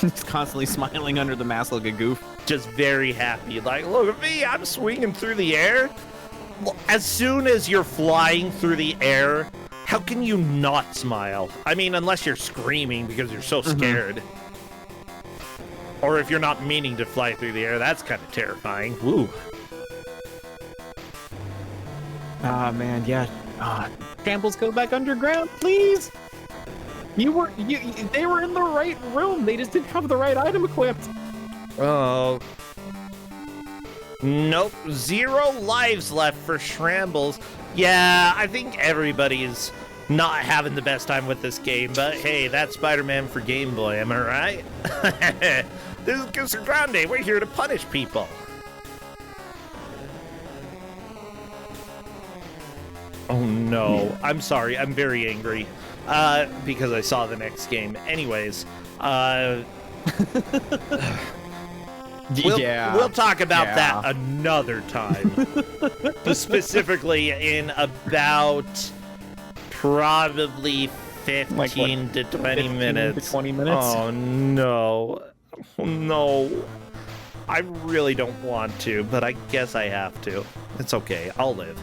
He's constantly smiling under the mask like a goof. Just very happy. Like, look at me, I'm swinging through the air. As soon as you're flying through the air, how can you not smile? I mean, unless you're screaming because you're so scared. Or if you're not meaning to fly through the air, that's kind of terrifying. Woo. Ah, man, yeah. Schrambles, go back underground, please. They were in the right room. They just didn't have the right item equipped. Oh. Nope. 0 lives left for Schrambles. Yeah, I think everybody's not having the best time with this game, but hey, that's Spider-Man for Game Boy, am I right? This is Kusog7ande. We're here to punish people. Oh no. I'm sorry. I'm very angry. Because I saw the next game. Anyways, we'll talk about that another time. Specifically in about probably 15 to 20 minutes. 20 minutes? Oh no. Oh, no. I really don't want to, but I guess I have to. It's okay. I'll live.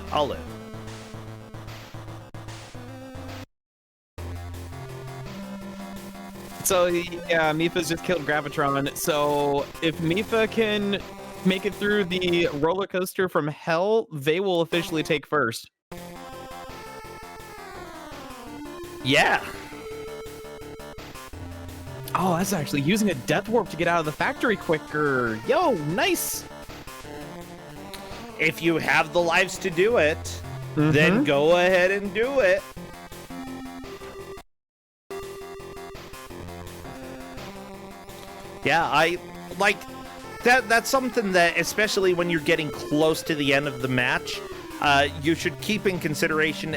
So, yeah, Mipha's just killed Gravitron. So, if Mipha can make it through the roller coaster from hell, they will officially take first. Yeah. Oh, that's actually using a death warp to get out of the factory quicker. Yo, nice. If you have the lives to do it, then go ahead and do it. Yeah, I like that. That's something that, especially when you're getting close to the end of the match, you should keep in consideration.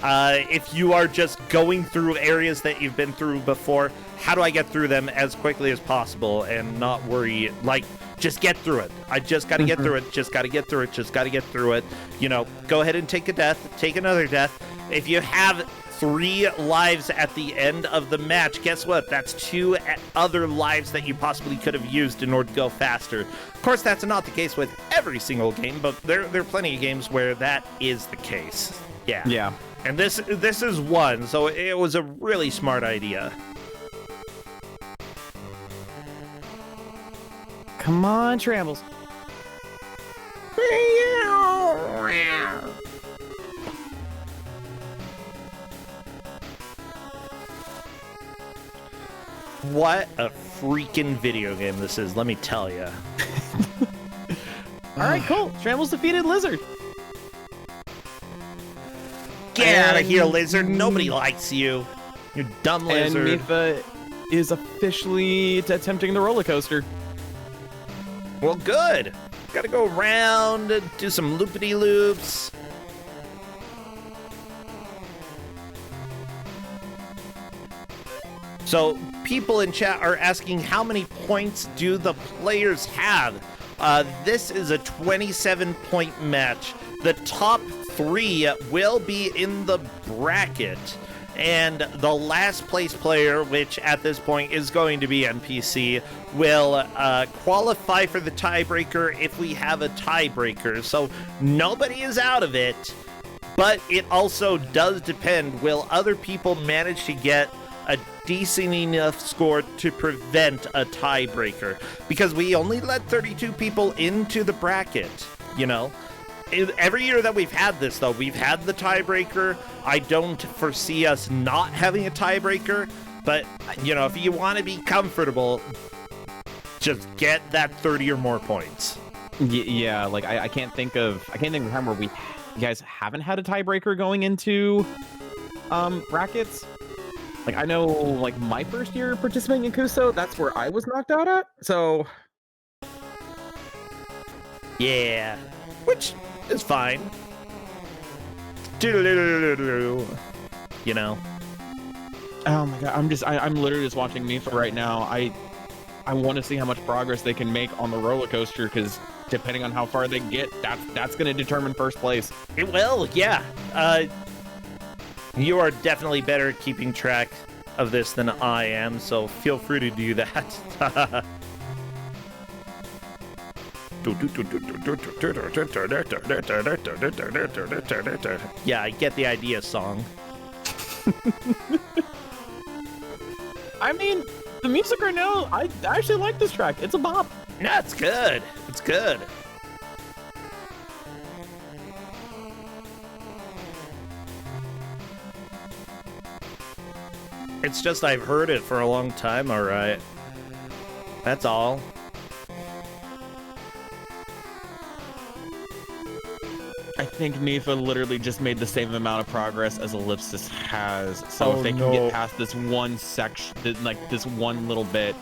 If you are just going through areas that you've been through before, how do I get through them as quickly as possible and not worry? Like, just get through it. I just got to get through it. Just got to get through it. Just got to get through it. You know, go ahead and take a death. Take another death. If you have 3 lives at the end of the match, guess what? That's 2 other lives that you possibly could have used in order to go faster. Of course, that's not the case with every single game, but there are plenty of games where that is the case. Yeah. And this is one, so it was a really smart idea. Come on, Schrambles. What a freaking video game this is, let me tell you. All right, cool. Schrambles defeated Lizard. Get out of here, Lizard. Nobody likes you. You dumb lizard. And Mipha is officially attempting the roller coaster. Well, good. Gotta go around, do some loopity-loops. So, people in chat are asking how many points do the players have? This is a 27-point match. The top 3 will be in the bracket. And the last place player, which at this point is going to be NPC, will qualify for the tiebreaker if we have a tiebreaker. So nobody is out of it, But it also does depend, will other people manage to get a decent enough score to prevent a tiebreaker? Because we only let 32 people into the bracket, you know? Every year that we've had this, though, we've had the tiebreaker. I don't foresee us not having a tiebreaker, but, you know, if you want to be comfortable, just get that 30 or more points. Yeah, like I can't think of a time where you guys haven't had a tiebreaker going into brackets. Like I know, like my first year participating in Kuso, that's where I was knocked out at. So yeah, which is fine. You know. Oh my god, I'm literally just watching Mifa right now. I want to see how much progress they can make on the roller coaster, because depending on how far they get, that's going to determine first place. It will, yeah. You are definitely better at keeping track of this than I am, so feel free to do that. Yeah, I get the idea, song. I mean, the music right now, I actually like this track. It's a bop. No, it's good. It's good. It's just I've heard it for a long time, all right. That's all. I think Mifa literally just made the same amount of progress as Ellipsis has. So if they can get past this one section, like this one little bit,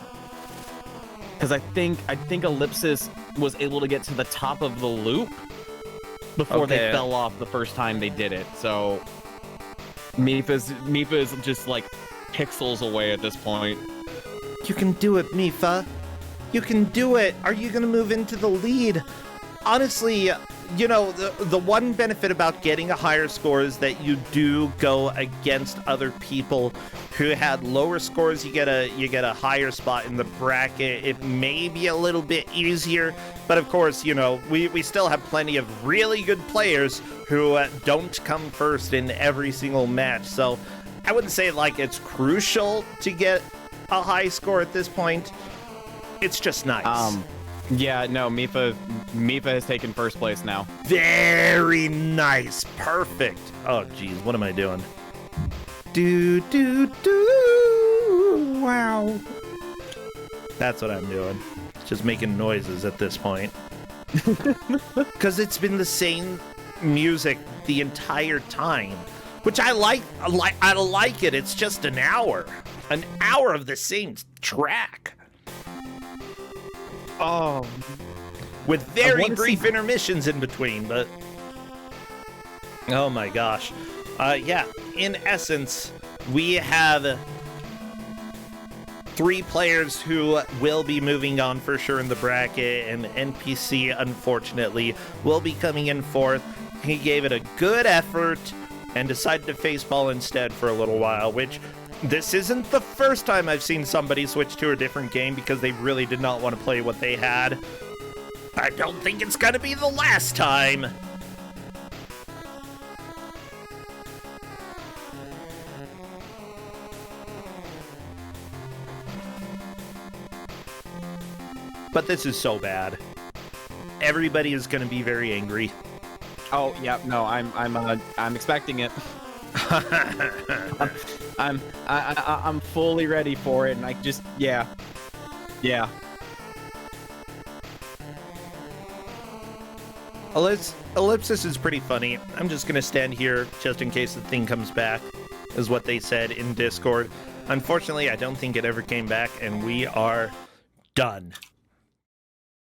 because I think Ellipsis was able to get to the top of the loop before they fell off the first time they did it. So Mifa is just like pixels away at this point. You can do it, Mifa. You can do it. Are you going to move into the lead? Honestly, you know, the one benefit about getting a higher score is that you do go against other people who had lower scores. You get a higher spot in the bracket. It may be a little bit easier, but of course, you know, we still have plenty of really good players who don't come first in every single match. So I wouldn't say like it's crucial to get a high score at this point. It's just nice. Yeah, no, Mifa has taken first place now. Very nice. Perfect. Oh, geez. What am I doing? Do, do, do. Wow. That's what I'm doing. Just making noises at this point. Because it's been the same music the entire time. Which I like it. It's just an hour. An hour of the same track. Oh, with very brief intermissions in between, but oh my gosh. Yeah, in essence, we have 3 players who will be moving on for sure in the bracket, and NPC, unfortunately, will be coming in 4th. He gave it a good effort and decided to facepall instead for a little while, which this isn't the first time I've seen somebody switch to a different game because they really did not want to play what they had. I don't think it's gonna be the last time. But this is so bad. Everybody is gonna be very angry. Oh yeah, no, I'm expecting it. I'm fully ready for it, and I just yeah. Ellipsis is pretty funny. I'm just gonna stand here just in case the thing comes back, is what they said in Discord. Unfortunately, I don't think it ever came back, and we are done.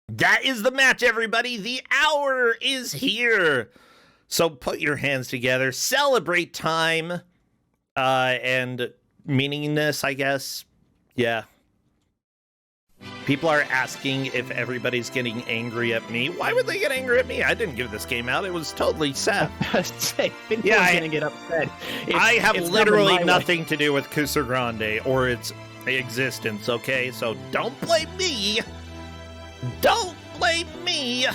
That is the match, everybody. The hour is here. So put your hands together, celebrate time, and meaningness, I guess. Yeah. People are asking if everybody's getting angry at me. Why would they get angry at me? I didn't give this game out. It was totally sad. Yeah, I'm gonna get upset. I have literally nothing to do with Kusog7ande or its existence, okay? So don't blame me. Don't blame me.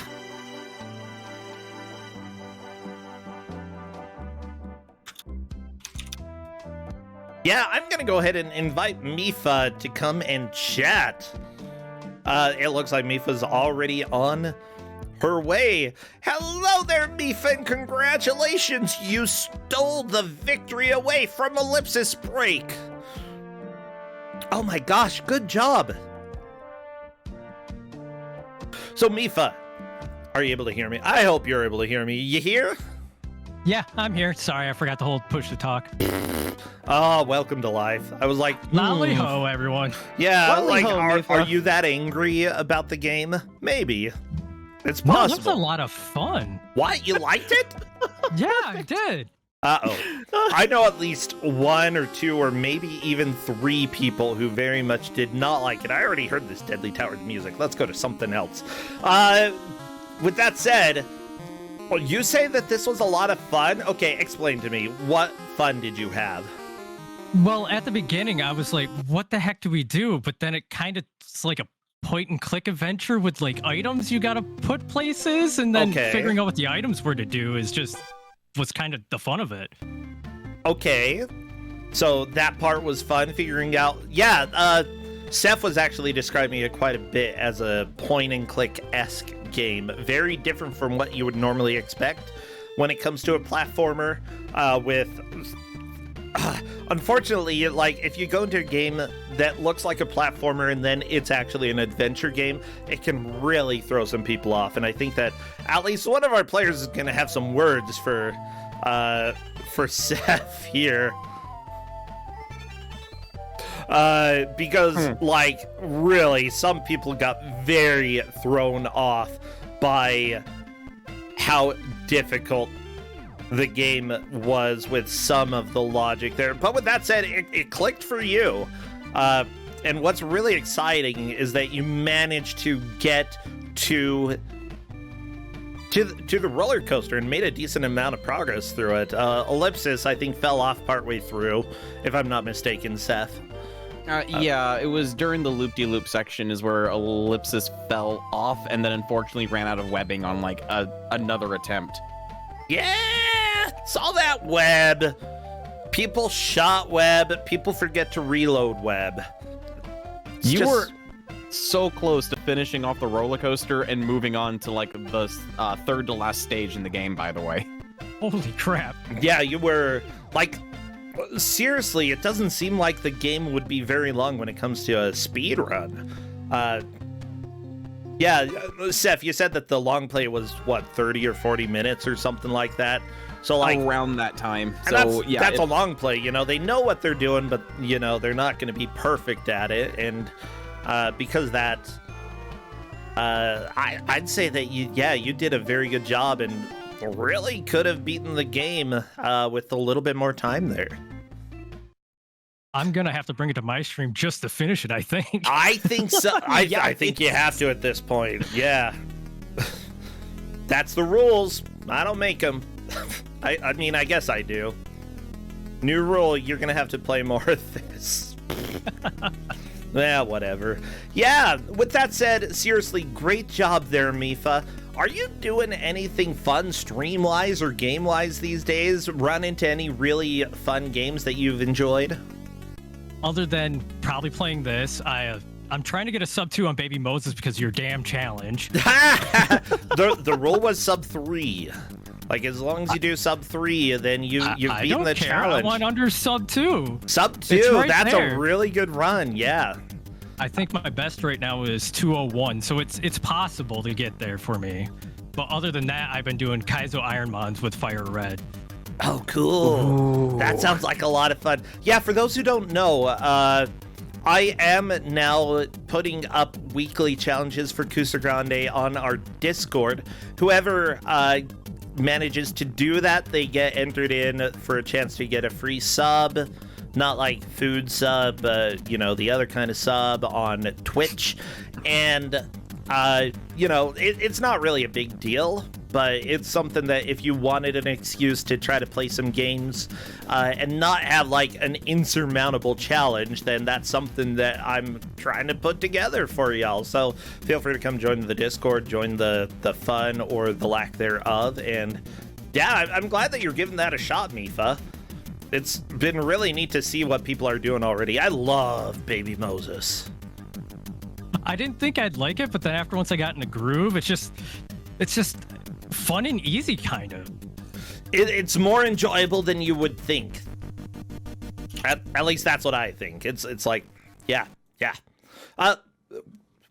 Yeah, I'm gonna go ahead and invite Mipha to come and chat. It looks like Mipha's already on her way. Hello there, Mipha, and congratulations! You stole the victory away from EllipsisBreak. Oh my gosh, good job. So Mipha, are you able to hear me? I hope you're able to hear me. You here? Yeah, I'm here. Sorry, I forgot to hold push to talk. Oh, welcome to life. I was like, Lolly ho, everyone. yeah, Lolly like, ho, are Mipha. you that angry about the game? Maybe. It's Well, that was a possible. lot of fun. What? You liked it? Yeah, I did. Uh-oh. I know at least one or two or maybe even three people who very much did not like it. I already heard this Deadly Tower music. Let's go to something else. With that said, well, you say that this was a lot of fun? Okay, explain to me. What fun did you have? Well, at the beginning, I was like, what the heck do we do? But then it's like a point and click adventure with like items you gotta put places, and then Okay. figuring out what the items were to do was kind of the fun of it. Okay. So that part was fun figuring out. Yeah, Seth was actually describing it quite a bit as a point and click-esque game. Very different from what you would normally expect when it comes to a platformer unfortunately, like, if you go into a game that looks like a platformer and then it's actually an adventure game, it can really throw some people off. And I think that at least one of our players is going to have some words for Seth here. Because, like, really, some people got very thrown off by how difficult the game was with some of the logic there. But with that said, it clicked for you. And what's really exciting is that you managed to get to the roller coaster and made a decent amount of progress through it. Ellipsis, I think, fell off partway through, if I'm not mistaken, Seth. Yeah, it was during the loop-de-loop section is where Ellipsis fell off and then unfortunately ran out of webbing on like another attempt. Yeah! Saw that web. People shot web. People forget to reload web. It's You just- were so close to finishing off the roller coaster and moving on to like the third to last stage in the game, by the way. Holy crap. Yeah, you were, like, seriously, it doesn't seem like the game would be very long when it comes to a speed run. Yeah, Seth, you said that the long play was, what, 30 or 40 minutes or something like that? So, like, Around that time. and So, yeah. that's a long play, you know. They know what they're doing, but, you know, they're not going to be perfect at it. And because of that, I'd say that you did a very good job and really could have beaten the game with a little bit more time there. I'm gonna have to bring it to my stream just to finish it, I think. I think so. I think you have to at this point. Yeah. That's the rules. I don't make them. I mean, I guess I do. New rule, you're going to have to play more of this. Yeah, whatever. Yeah, with that said, seriously, great job there, Mipha. Are you doing anything fun stream-wise or game-wise these days? Run into any really fun games that you've enjoyed? Other than probably playing this, I'm trying to get a sub 2 on Baby Moses because of your damn challenge. the rule was sub 3. Like, as long as you do sub 3, then you've I beaten don't the care. challenge. I want under sub 2. Sub 2, It's right that's there. a really good run, yeah. I think my best right now is 201, so it's possible to get there for me. But other than that, I've been doing Kaizo Ironmons with Fire Red. Oh, cool. That sounds like a lot of fun. Yeah, for those who don't know, I am now putting up weekly challenges for Kusog7ande on our Discord. Whoever manages to do that, they get entered in for a chance to get a free sub. Not like food sub, you know, the other kind of sub on Twitch. And, you know, it's not really a big deal, but it's something that if you wanted an excuse to try to play some games and not have like an insurmountable challenge, then that's something that I'm trying to put together for y'all. So feel free to come join the Discord, join the fun or the lack thereof. And yeah, I'm glad that you're giving that a shot, Mipha. it's been really neat to see what people are doing already. I love Baby Moses. I didn't think I'd like it, but then once I got in the groove, it's just fun and easy, kind of. It's more enjoyable than you would think. At least that's what I think. It's like, yeah.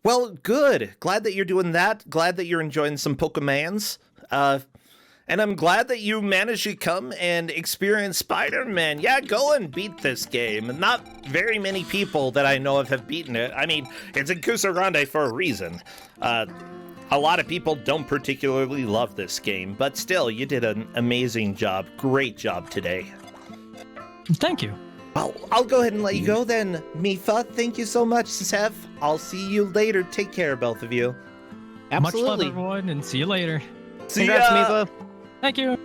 Well, good. Glad that you're doing that. Glad that you're enjoying some Pokemans. And I'm glad that you managed to come and experience Spider-Man. Yeah, go and beat this game. Not very many people that I know of have beaten it. I mean, it's in Kusog7ande for a reason. A lot of people don't particularly love this game, but still, you did an amazing job. Great job today. Thank you. Well, I'll go ahead and let you go then, Mipha. Thank you so much, Sef. I'll see you later. Take care, both of you. Much love, everyone, and see you later. See Congrats, ya. Mipha. Thank you.